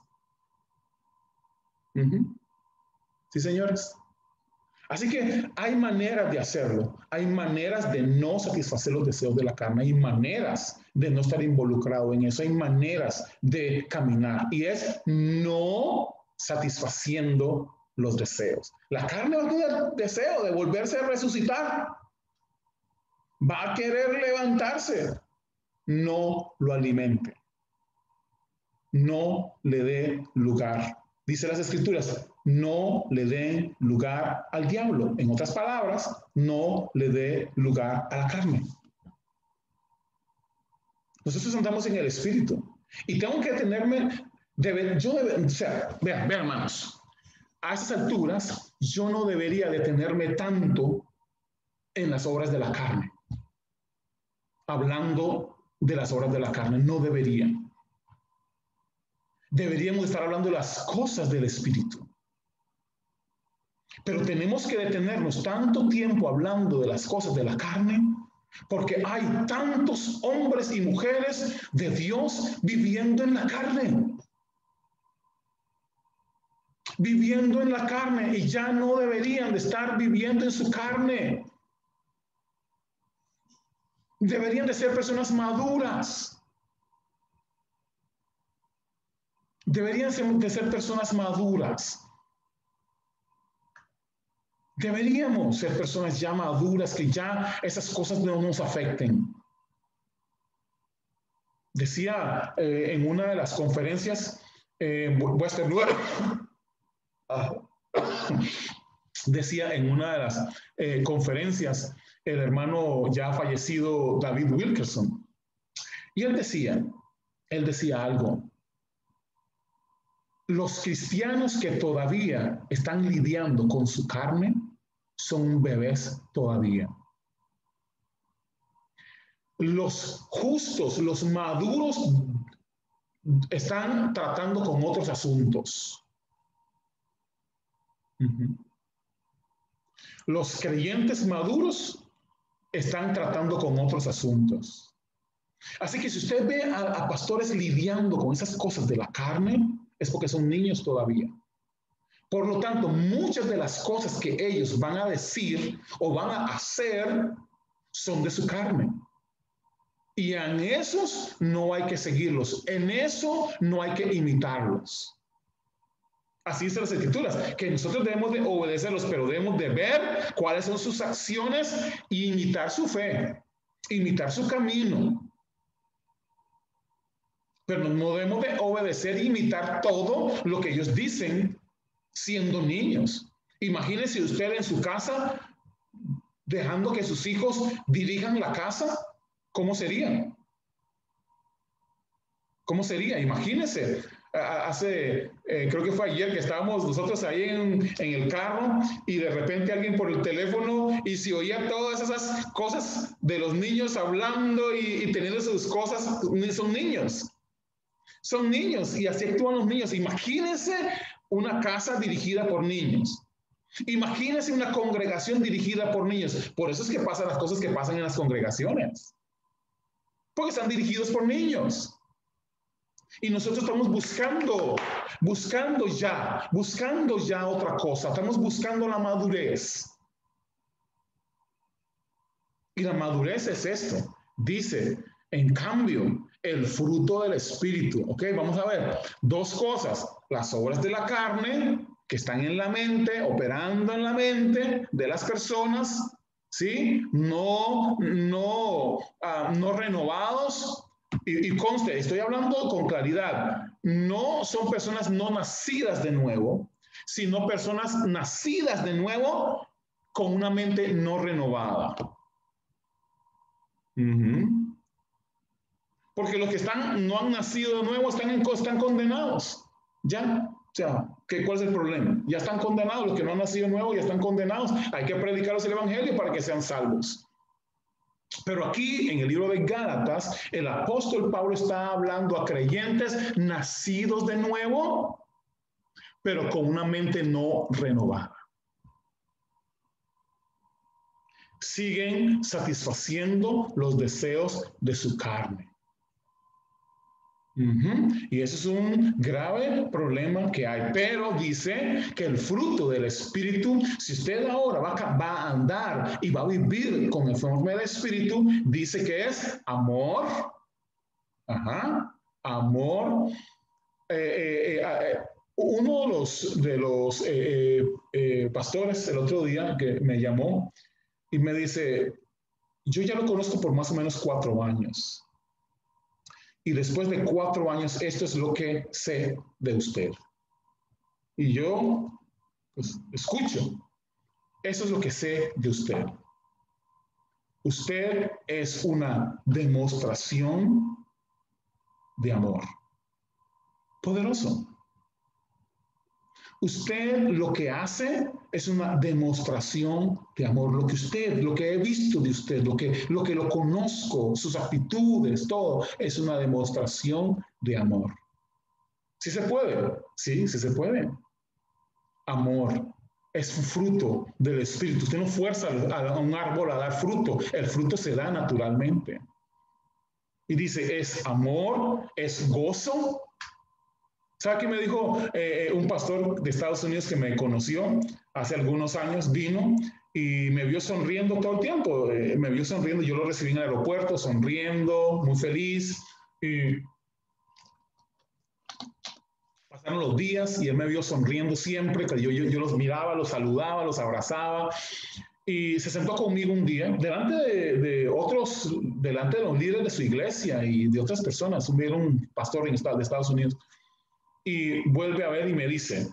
Sí, señores. Así que hay maneras de hacerlo, hay maneras de no satisfacer los deseos de la carne, hay maneras de no estar involucrado en eso, hay maneras de caminar y es no satisfaciendo los deseos. La carne va a tener deseo de volverse a resucitar, va a querer levantarse, no lo alimente, no le dé lugar. Dice las Escrituras, no le den lugar al diablo. En otras palabras, no le dé lugar a la carne. Nosotros andamos en el espíritu y tengo que tenerme, o sea, vean hermanos, a esas alturas yo no debería detenerme tanto en las obras de la carne. Hablando de las obras de la carne, no debería. Deberíamos estar hablando de las cosas del espíritu. Pero tenemos que detenernos tanto tiempo hablando de las cosas de la carne, porque hay tantos hombres y mujeres de Dios viviendo en la carne. Viviendo en la carne y ya no deberían de estar viviendo en su carne. Deberían de ser personas maduras. Deberían de ser personas maduras. Deberíamos ser personas ya maduras, que ya esas cosas no nos afecten. Decía en una de las conferencias, voy a estornudar. Decía en una de las conferencias el hermano ya fallecido David Wilkerson, y él decía algo. Los cristianos que todavía están lidiando con su carne son bebés todavía. Los justos, los maduros, están tratando con otros asuntos. Los creyentes maduros están tratando con otros asuntos. Así que si usted ve a pastores lidiando con esas cosas de la carne, es porque son niños todavía. Por lo tanto, muchas de las cosas que ellos van a decir o van a hacer son de su carne. Y en esos no hay que seguirlos. En eso no hay que imitarlos. Así dicen las Escrituras, que nosotros debemos de obedecerlos, pero debemos de ver cuáles son sus acciones e imitar su fe, imitar su camino. Pero no debemos de obedecer e imitar todo lo que ellos dicen siendo niños. Imagínese usted en su casa dejando que sus hijos dirijan la casa. ¿Cómo sería? ¿Cómo sería? Imagínese. Creo que fue ayer que estábamos nosotros ahí en el carro y de repente alguien por el teléfono y se oía todas esas cosas de los niños hablando y teniendo sus cosas. Son niños. Son niños y así actúan los niños. Imagínense una casa dirigida por niños. Imagínense una congregación dirigida por niños. Por eso es que pasan las cosas que pasan en las congregaciones. Porque están dirigidos por niños. Y nosotros estamos buscando ya otra cosa. Estamos buscando la madurez. Y la madurez es esto. Dice, en cambio, el fruto del Espíritu. Ok, vamos a ver. Dos cosas. Las obras de la carne, que están en la mente, operando en la mente de las personas, ¿sí? No renovados. Y conste, estoy hablando con claridad. No son personas no nacidas de nuevo, sino personas nacidas de nuevo con una mente no renovada. Porque los que no han nacido de nuevo están condenados. ¿Ya? O sea, ¿cuál es el problema? Ya están condenados. Los que no han nacido de nuevo ya están condenados. Hay que predicarles el evangelio para que sean salvos. Pero aquí en el libro de Gálatas, el apóstol Pablo está hablando a creyentes nacidos de nuevo, pero con una mente no renovada. Siguen satisfaciendo los deseos de su carne. Y ese es un grave problema que hay. Pero dice que el fruto del Espíritu, si usted ahora va a andar y va a vivir conforme al Espíritu, dice que es amor. Amor. Uno de los pastores el otro día que me llamó y me dice, yo ya lo conozco por más o menos 4 años. Y después de 4 años, esto es lo que sé de usted. Y yo Pues escucho. Eso es lo que sé de usted. Usted es una demostración de amor. Poderoso. Usted lo que hace es una demostración de amor. Lo que he visto de usted, lo que lo conozco, sus actitudes, todo, es una demostración de amor. ¿Sí se puede? Sí, sí se puede. Amor es fruto del Espíritu. Usted no fuerza a un árbol a dar fruto. El fruto se da naturalmente. Y dice, es amor, es gozo. ¿Sabe qué me dijo un pastor de Estados Unidos que me conoció hace algunos años? Vino y me vio sonriendo todo el tiempo. Me vio sonriendo. Yo lo recibí en el aeropuerto, sonriendo, muy feliz. Y pasaron los días y él me vio sonriendo siempre. Yo los miraba, los saludaba, los abrazaba. Y se sentó conmigo un día, delante de otros, delante de los líderes de su iglesia y de otras personas. Hubo un pastor de Estados Unidos. Y vuelve a ver y me dice,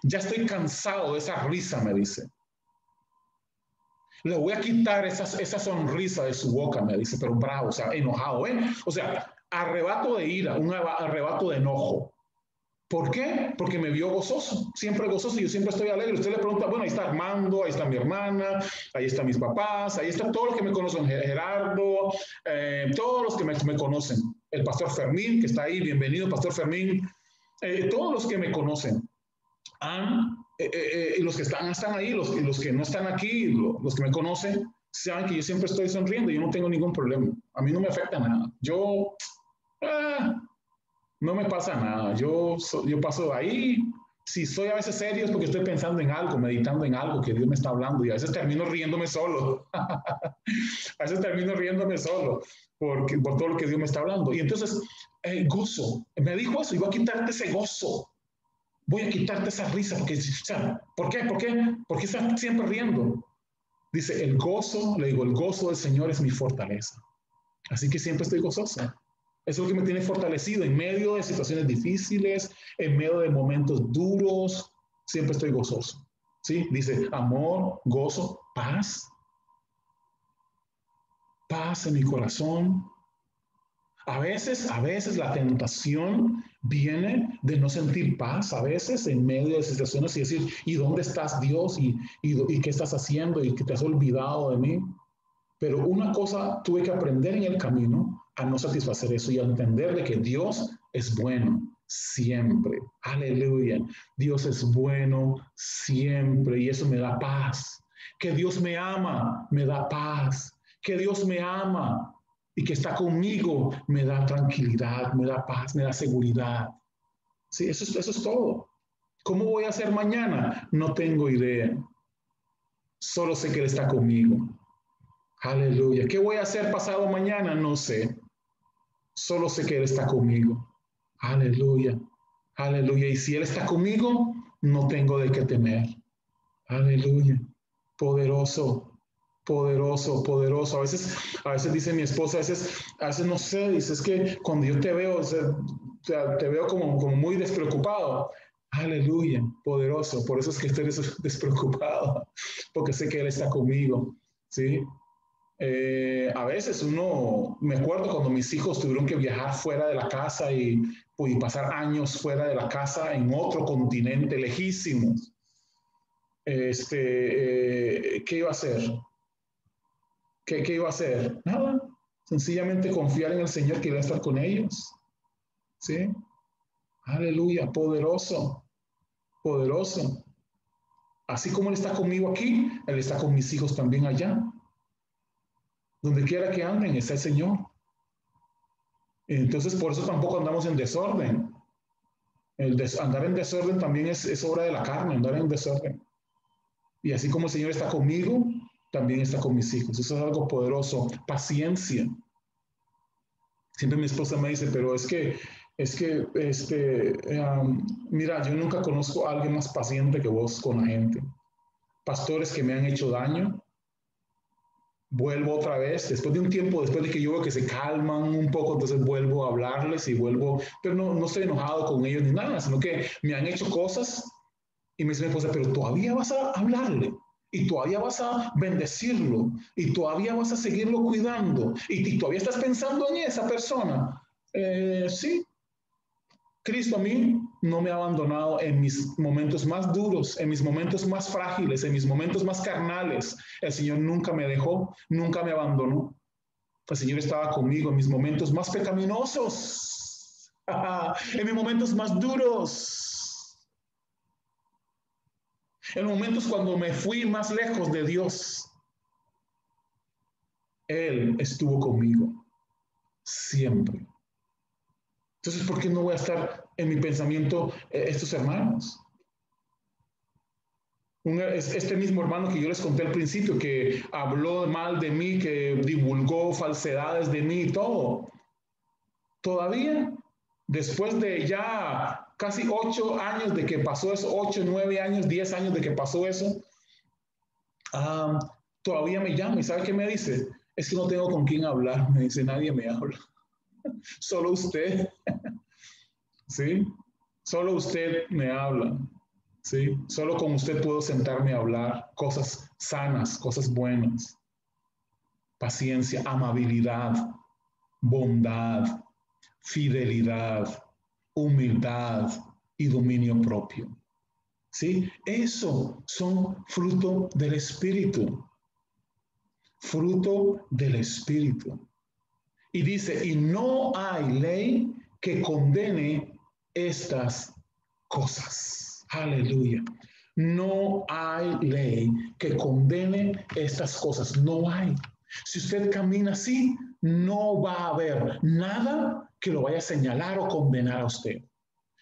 ya estoy cansado de esa risa, me dice. Le voy a quitar esa sonrisa de su boca, me dice, pero bravo, o sea, enojado, ¿eh? O sea, arrebato de ira, un arrebato de enojo. ¿Por qué? Porque me vio gozoso, siempre gozoso, y yo siempre estoy alegre. Usted le pregunta, bueno, ahí está Armando, ahí está mi hermana, ahí están mis papás, ahí está todos los que me conocen, Gerardo, todos los que me conocen. El pastor Fermín, que está ahí, bienvenido, pastor Fermín. Todos los que me conocen, los que están ahí, los que no están aquí, los que me conocen, saben que yo siempre estoy sonriendo, yo no tengo ningún problema. A mí no me afecta nada. No me pasa nada. Yo paso ahí. Si soy a veces serio es porque estoy pensando en algo, meditando en algo que Dios me está hablando y a veces termino riéndome solo. A veces termino riéndome solo por todo lo que Dios me está hablando. Y entonces, gozo. Me dijo eso, iba a quitarte ese gozo. Voy a quitarte esa risa. Porque, o sea, ¿por qué? ¿Por qué? ¿Por qué estás siempre riendo? Dice, el gozo, le digo, el gozo del Señor es mi fortaleza. Así que siempre estoy gozoso. Eso es lo que me tiene fortalecido en medio de situaciones difíciles, en medio de momentos duros, siempre estoy gozoso. ¿Sí? Dice amor, gozo, paz. Paz en mi corazón. A veces la tentación viene de no sentir paz, a veces en medio de situaciones y decir, ¿y dónde estás Dios? ¿Y qué estás haciendo? ¿Y que te has olvidado de mí? Pero una cosa tuve que aprender en el camino a no satisfacer eso y a entender de que Dios es bueno siempre. Aleluya. Dios es bueno siempre y eso me da paz. Que Dios me ama, me da paz. Que Dios me ama y que está conmigo me da tranquilidad, me da paz, me da seguridad. Sí, eso es todo. ¿Cómo voy a hacer mañana? No tengo idea. Solo sé que Él está conmigo. Aleluya. ¿Qué voy a hacer pasado mañana? No sé. Solo sé que Él está conmigo. Aleluya. Aleluya. Y si Él está conmigo, no tengo de qué temer. Aleluya. Poderoso, poderoso, poderoso. A veces dice mi esposa, a veces no sé, dice, es que cuando yo te veo, o sea, te veo como muy despreocupado. Aleluya, poderoso. Por eso es que estoy despreocupado, porque sé que Él está conmigo. ¿Sí? A veces me acuerdo cuando mis hijos tuvieron que viajar fuera de la casa y pasar años fuera de la casa en otro continente lejísimo. ¿Qué iba a hacer? ¿Qué iba a hacer? Nada, sencillamente confiar en el Señor que iba a estar con ellos. ¿Sí? Aleluya, poderoso, poderoso. Así como Él está conmigo aquí, Él está con mis hijos también allá. Donde quiera que anden, está el Señor. Entonces, por eso tampoco andamos en desorden. Andar en desorden también es obra de la carne, andar en desorden. Y así como el Señor está conmigo, también está con mis hijos. Eso es algo poderoso. Paciencia. Siempre mi esposa me dice, pero mira, yo nunca conozco a alguien más paciente que vos con la gente. Pastores que me han hecho daño, vuelvo otra vez, después de un tiempo, después de que yo veo que se calman un poco, entonces vuelvo a hablarles y vuelvo, pero no estoy enojado con ellos ni nada, sino que me han hecho cosas Y me dice mi esposa, pero todavía vas a hablarle, y todavía vas a bendecirlo, y todavía vas a seguirlo cuidando, y todavía estás pensando en esa persona. Sí, Cristo a mí no me ha abandonado en mis momentos más duros, en mis momentos más frágiles, en mis momentos más carnales. El Señor nunca me dejó, nunca me abandonó. El Señor estaba conmigo en mis momentos más pecaminosos, en mis momentos más duros, en momentos cuando me fui más lejos de Dios. Él estuvo conmigo siempre. Entonces, ¿por qué no voy a estar en mi pensamiento estos hermanos? Este mismo hermano que yo les conté al principio, que habló mal de mí, que divulgó falsedades de mí y todo. Todavía, después de ya casi 8 años de que pasó eso, 8, 9 años, 10 años de que pasó eso, todavía me llama y ¿sabe qué me dice? Es que no tengo con quién hablar, me dice, nadie me habla, solo usted, ¿sí? Solo usted me habla, ¿sí? Solo con usted puedo sentarme a hablar cosas sanas, cosas buenas, paciencia, amabilidad, bondad, fidelidad, humildad y dominio propio. ¿Sí? Eso son fruto del Espíritu. Fruto del Espíritu. Y dice, y no hay ley que condene estas cosas. Aleluya. No hay ley que condene estas cosas. No hay. Si usted camina así, no va a haber nada que lo vaya a señalar o condenar a usted.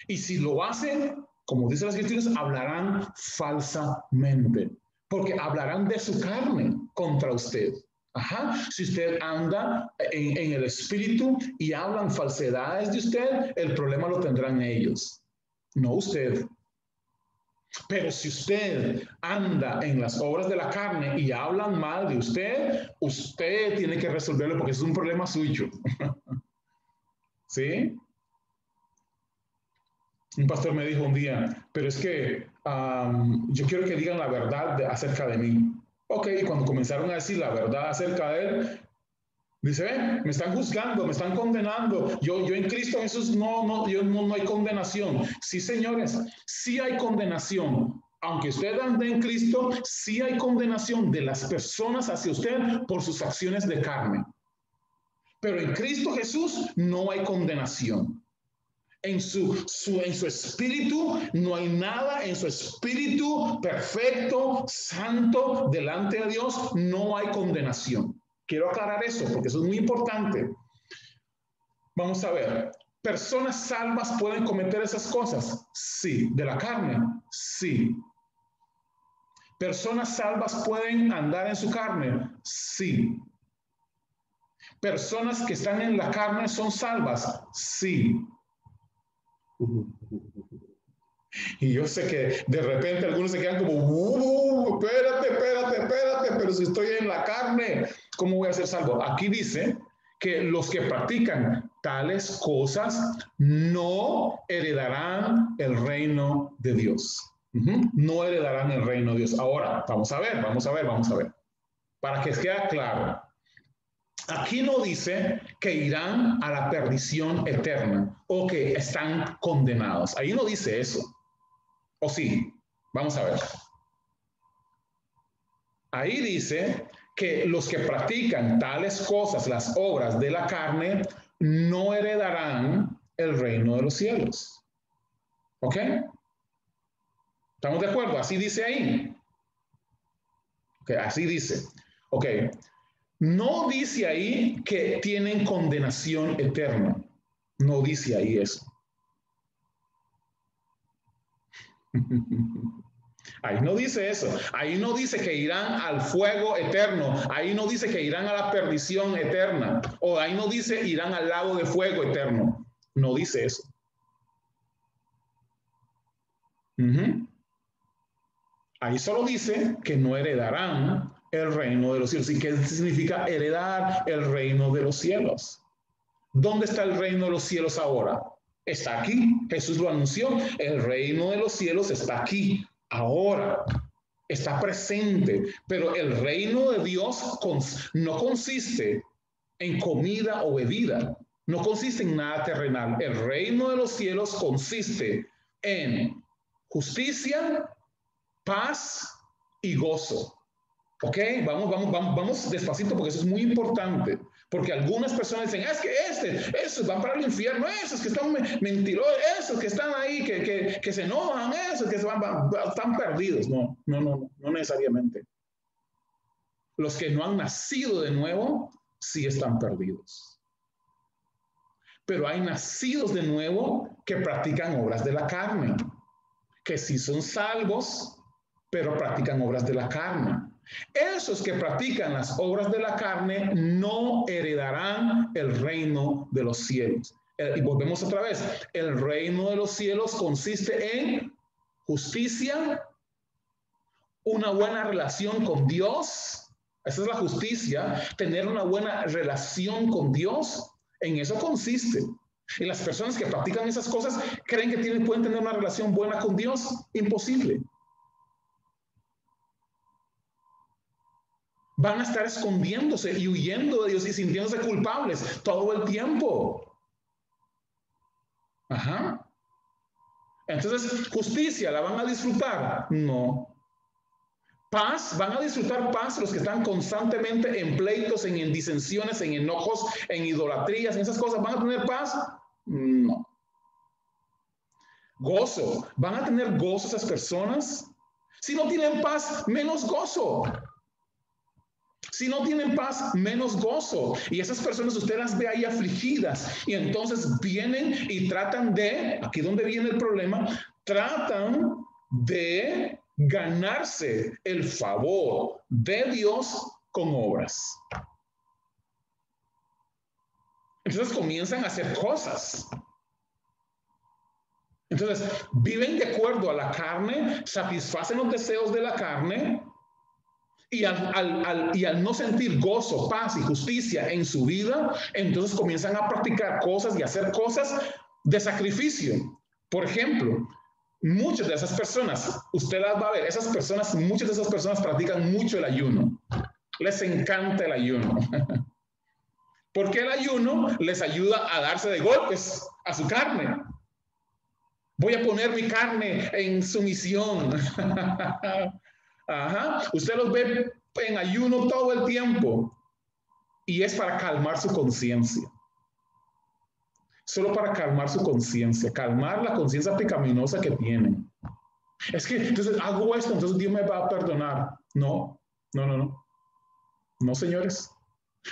Y si lo hacen, como dice las Escrituras, hablarán falsamente, porque hablarán de su carne contra usted. Ajá. Si usted anda en el Espíritu y hablan falsedades de usted, el problema lo tendrán ellos, no usted. Pero si usted anda en las obras de la carne y hablan mal de usted, usted tiene que resolverlo porque es un problema suyo. ¿Sí? Un pastor me dijo un día, pero es que yo quiero que digan la verdad acerca de mí. Ok, y cuando comenzaron a decir la verdad acerca de él, dice, me están juzgando, me están condenando. Yo en Cristo Jesús no hay condenación. Sí, señores, sí hay condenación. Aunque usted ande en Cristo, sí hay condenación de las personas hacia usted por sus acciones de carne. Pero en Cristo Jesús no hay condenación. En su espíritu no hay nada, en su espíritu perfecto, santo, delante de Dios, no hay condenación. Quiero aclarar eso porque eso es muy importante. Vamos a ver, ¿personas salvas pueden cometer esas cosas? Sí. ¿De la carne? Sí. ¿Personas salvas pueden andar en su carne? Sí. ¿Personas que están en la carne son salvas? Sí. Y yo sé que de repente algunos se quedan como, espérate, pero si estoy en la carne, ¿cómo voy a ser salvo? Aquí dice que los que practican tales cosas no heredarán el reino de Dios. No heredarán el reino de Dios. Ahora, vamos a ver. Para que quede claro. Aquí no dice que irán a la perdición eterna o que están condenados. Ahí no dice eso. ¿O sí? Vamos a ver. Ahí dice que los que practican tales cosas, las obras de la carne, no heredarán el reino de los cielos. ¿Ok? ¿Estamos de acuerdo? Así dice ahí. Okay, así dice. Ok. No dice ahí que tienen condenación eterna. No dice ahí eso. Ahí no dice eso. Ahí no dice que irán al fuego eterno. Ahí no dice que irán a la perdición eterna. O ahí no dice irán al lago de fuego eterno. No dice eso. Ahí solo dice que no heredarán el reino de los cielos. ¿Y qué significa heredar el reino de los cielos? ¿Dónde está el reino de los cielos ahora? Está aquí. Jesús lo anunció. El reino de los cielos está aquí, ahora, está presente, pero el reino de Dios no consiste en comida o bebida, no consiste en nada terrenal. El reino de los cielos consiste en justicia, paz y gozo. Ok, vamos despacito porque eso es muy importante. Porque algunas personas dicen, es que esos van para el infierno, esos que están mentirosos, esos que están ahí, que se enojan, esos que están perdidos. No necesariamente. Los que no han nacido de nuevo, sí están perdidos. Pero hay nacidos de nuevo que practican obras de la carne, que sí son salvos, pero practican obras de la carne. Esos que practican las obras de la carne no heredarán el reino de los cielos. Y volvemos otra vez. El reino de los cielos consiste en justicia, una buena relación con Dios. Esa es la justicia, tener una buena relación con Dios. En eso consiste. Y las personas que practican esas cosas creen que pueden tener una relación buena con Dios. Imposible. Van a estar escondiéndose y huyendo de Dios y sintiéndose culpables todo el tiempo. Ajá. Entonces, justicia, ¿la van a disfrutar? No. Paz, ¿van a disfrutar paz los que están constantemente en pleitos, en disensiones, en enojos, en idolatrías, en esas cosas? ¿Van a tener paz? No. Gozo, ¿van a tener gozo esas personas? Si no tienen paz, menos gozo. Si no tienen paz, menos gozo. Y esas personas usted las ve ahí afligidas y entonces vienen y tratan de, aquí donde viene el problema, tratan de ganarse el favor de Dios con obras. Entonces comienzan a hacer cosas. Entonces viven de acuerdo a la carne, satisfacen los deseos de la carne. Y al no sentir gozo, paz y justicia en su vida, entonces comienzan a practicar cosas y hacer cosas de sacrificio. Por ejemplo, muchas de esas personas, usted las va a ver, muchas de esas personas practican mucho el ayuno. Les encanta el ayuno. Porque el ayuno les ayuda a darse de golpes a su carne. Voy a poner mi carne en sumisión. Ajá. Usted los ve en ayuno todo el tiempo y es para calmar su conciencia. Solo para calmar su conciencia, calmar la conciencia pecaminosa que tienen. Es que entonces hago esto, entonces Dios me va a perdonar. No, señores.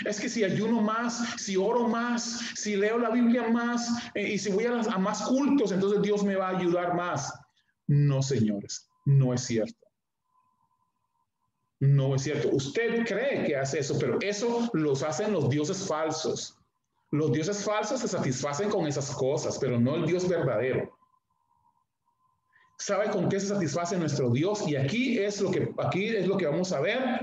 Es que si ayuno más, si oro más, si leo la Biblia más y si voy a más cultos, entonces Dios me va a ayudar más. No, señores, no es cierto. No es cierto. Usted cree que hace eso, pero eso los hacen los dioses falsos. Los dioses falsos se satisfacen con esas cosas, pero no el Dios verdadero. ¿Sabe con qué se satisface nuestro Dios? Y aquí es lo que vamos a ver.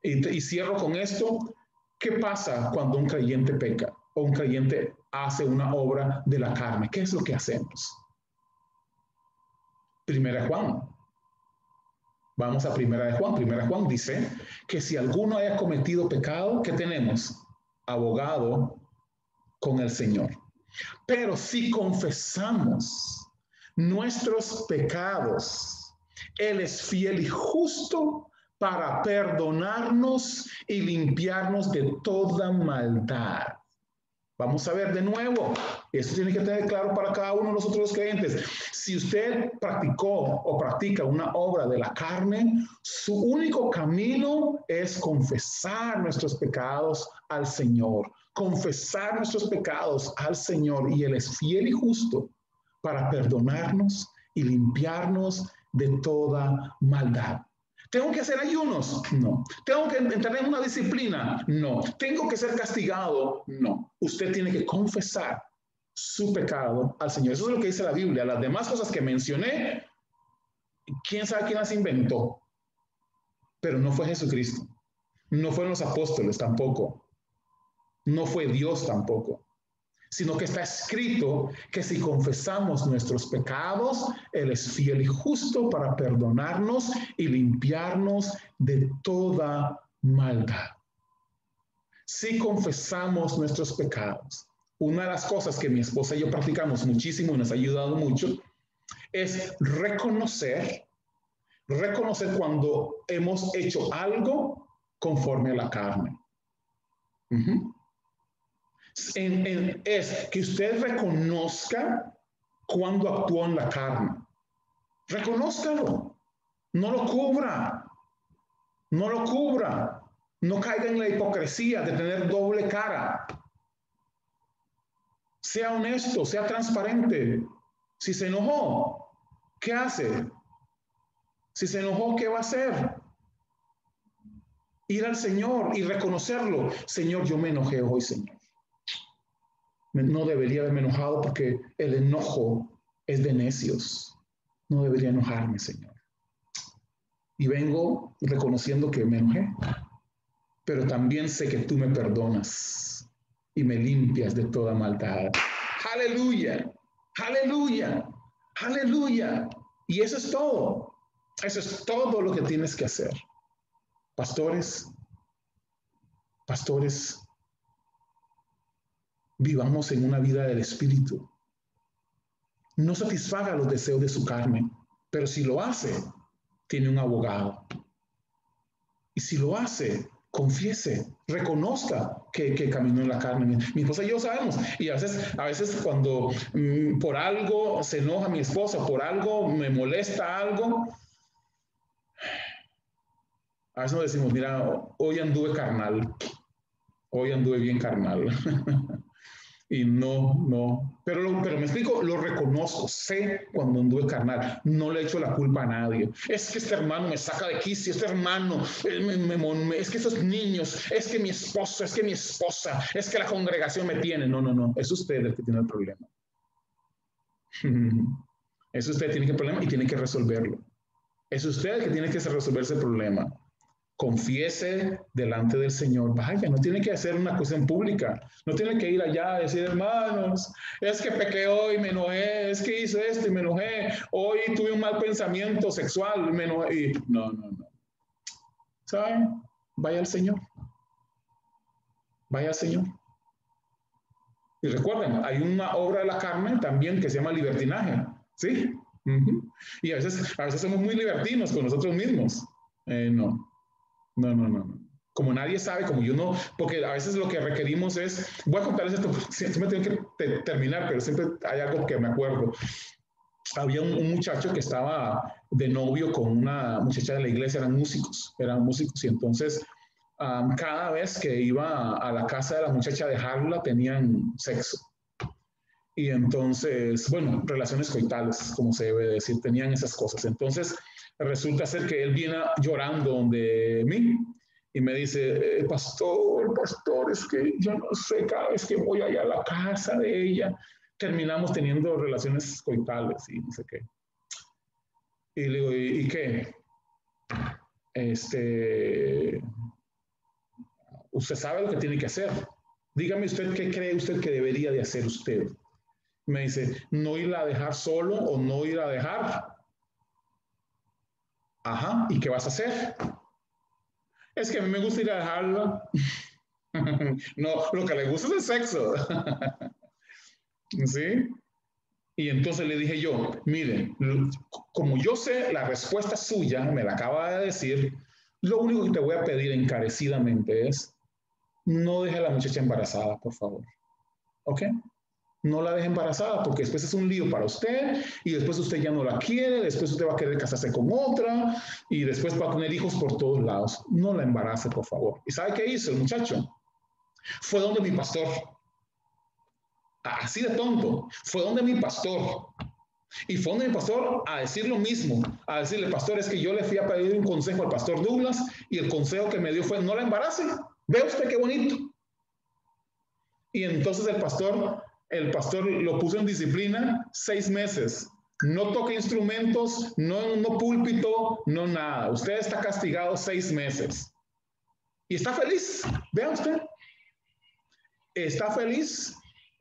Y cierro con esto. ¿Qué pasa cuando un creyente peca o un creyente hace una obra de la carne? ¿Qué es lo que hacemos? Primera Juan. Vamos a Primera de Juan. Primera Juan dice que si alguno haya cometido pecado, ¿qué tenemos? Abogado con el Señor. Pero si confesamos nuestros pecados, Él es fiel y justo para perdonarnos y limpiarnos de toda maldad. Vamos a ver de nuevo, esto tiene que tener claro para cada uno de nosotros los creyentes. Si usted practicó o practica una obra de la carne, su único camino es confesar nuestros pecados al Señor. Confesar nuestros pecados al Señor y Él es fiel y justo para perdonarnos y limpiarnos de toda maldad. ¿Tengo que hacer ayunos? No. ¿Tengo que entrar en una disciplina? No. ¿Tengo que ser castigado? No. Usted tiene que confesar su pecado al Señor. Eso es lo que dice la Biblia. Las demás cosas que mencioné, quién sabe quién las inventó. Pero no fue Jesucristo. No fueron los apóstoles tampoco. No fue Dios tampoco. sino que está escrito que si confesamos nuestros pecados, Él es fiel y justo para perdonarnos y limpiarnos de toda maldad. Si confesamos nuestros pecados, una de las cosas que mi esposa y yo practicamos muchísimo y nos ha ayudado mucho es reconocer cuando hemos hecho algo conforme a la carne. Es que usted reconozca cuando actuó en la carne. Reconózcalo. No lo cubra. No lo cubra. No caiga en la hipocresía de tener doble cara. Sea honesto, sea transparente. Si se enojó, ¿qué hace? Si se enojó, ¿qué va a hacer? Ir al Señor y reconocerlo. Señor, yo me enojé hoy, Señor. No debería haberme enojado porque el enojo es de necios. No debería enojarme, Señor. Y vengo reconociendo que me enojé, pero también sé que tú me perdonas y me limpias de toda maldad. Aleluya, aleluya, aleluya. Y eso es todo. Eso es todo lo que tienes que hacer. Pastores, vivamos en una vida del Espíritu. No satisfaga los deseos de su carne, pero si lo hace, tiene un abogado. Y si lo hace, confiese, reconozca que caminó en la carne. Mi esposa y yo sabemos, y a veces cuando por algo se enoja mi esposa, por algo me molesta algo, a veces nos decimos, mira, hoy anduve carnal, hoy anduve bien carnal. Y no. Pero me explico, lo reconozco, sé cuando anduve carnal, no le echo la culpa a nadie. Es que este hermano me saca de quicio, este hermano, es que esos niños, es que mi esposo, es que mi esposa, es que la congregación me tiene. No, es usted el que tiene el problema. Es usted el que tiene el problema y tiene que resolverlo. Es usted el que tiene que resolver ese problema. Confiese delante del Señor. Vaya, no tiene que hacer una cuestión pública. No tiene que ir allá a decir, hermanos, es que pequé hoy, me enojé, es que hice esto y me enojé. Hoy tuve un mal pensamiento sexual, me enojé. No. ¿Saben? Vaya al Señor. Vaya al Señor. Y recuerden, hay una obra de la carne también que se llama libertinaje. ¿Sí? Y a veces somos muy libertinos con nosotros mismos. No. Como nadie sabe, como yo no, porque a veces lo que requerimos es, voy a contarles esto, siempre tengo que terminar, pero siempre hay algo que me acuerdo. Había un muchacho que estaba de novio con una muchacha de la iglesia, eran músicos, y entonces cada vez que iba a la casa de la muchacha a dejarla, tenían sexo. Y entonces, bueno, relaciones coitales, como se debe decir, tenían esas cosas. Entonces, resulta ser que él viene llorando donde mí y me dice, pastor, es que yo no sé, cada vez que voy allá a la casa de ella, terminamos teniendo relaciones coitales y no sé qué. Y le digo, ¿y qué? Usted sabe lo que tiene que hacer. Dígame usted qué cree usted que debería de hacer usted. Me dice, no ir a dejar solo o no ir a dejar. Ajá, ¿y qué vas a hacer? Es que a mí me gusta ir a dejarla. No, lo que le gusta es el sexo. ¿Sí? Y entonces le dije yo, mire, como yo sé la respuesta suya, me la acaba de decir, lo único que te voy a pedir encarecidamente es, no deje a la muchacha embarazada, por favor. ¿Ok? No la deje embarazada porque después es un lío para usted y después usted ya no la quiere, después usted va a querer casarse con otra y después va a tener hijos por todos lados. No la embarace, por favor. ¿Y sabe qué hizo el muchacho? Fue donde mi pastor. Así de tonto. Fue donde mi pastor. Y fue donde mi pastor a decir lo mismo. A decirle, pastor, es que yo le fui a pedir un consejo al pastor Douglas y el consejo que me dio fue, no la embarace. Ve usted qué bonito. Y entonces el pastor lo puso en disciplina 6 meses. No toque instrumentos, no púlpito, no nada. Usted está castigado 6 meses. Y está feliz. Vea usted. Está feliz.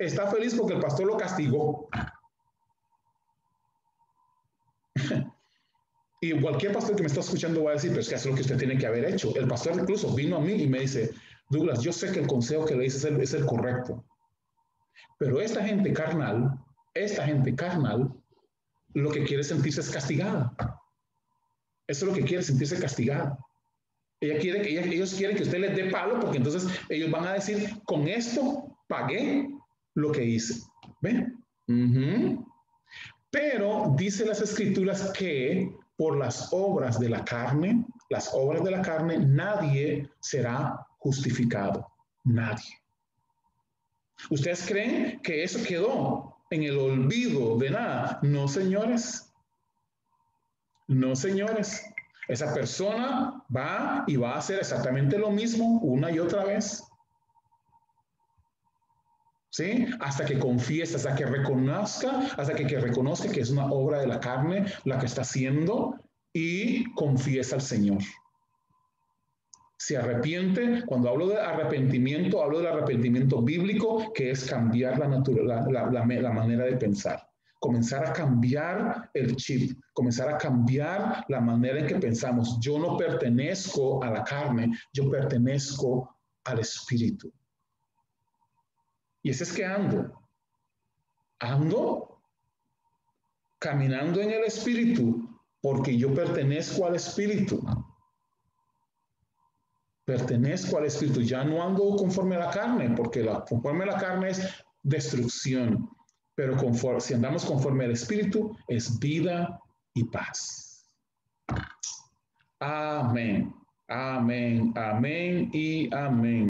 está feliz porque el pastor lo castigó. Y cualquier pastor que me está escuchando va a decir, pero es que eso es lo que usted tiene que haber hecho. El pastor incluso vino a mí y me dice, Douglas, yo sé que el consejo que le hice es el correcto, pero esta gente carnal, lo que quiere sentirse es castigada. Eso es lo que quiere, sentirse castigada. Ellos quieren que usted les dé palo porque entonces ellos van a decir, con esto pagué lo que hice. ¿Ven? Pero dice las escrituras que por las obras de la carne, nadie será justificado. Nadie. ¿Ustedes creen que eso quedó en el olvido de nada? No, señores. No, señores. Esa persona va y va a hacer exactamente lo mismo una y otra vez. ¿Sí? Hasta que confiese, hasta que reconozca que es una obra de la carne la que está haciendo y confiesa al Señor. Se arrepiente. Cuando hablo de arrepentimiento, hablo del arrepentimiento bíblico, que es cambiar la manera de pensar. Comenzar a cambiar el chip, comenzar a cambiar la manera en que pensamos. Yo no pertenezco a la carne, yo pertenezco al Espíritu. Y ese es que ando caminando en el Espíritu, porque yo pertenezco al Espíritu. Pertenezco al Espíritu, ya no ando conforme a la carne, porque conforme a la carne es destrucción, pero si andamos conforme al Espíritu es vida y paz. Amén, amén, amén y amén.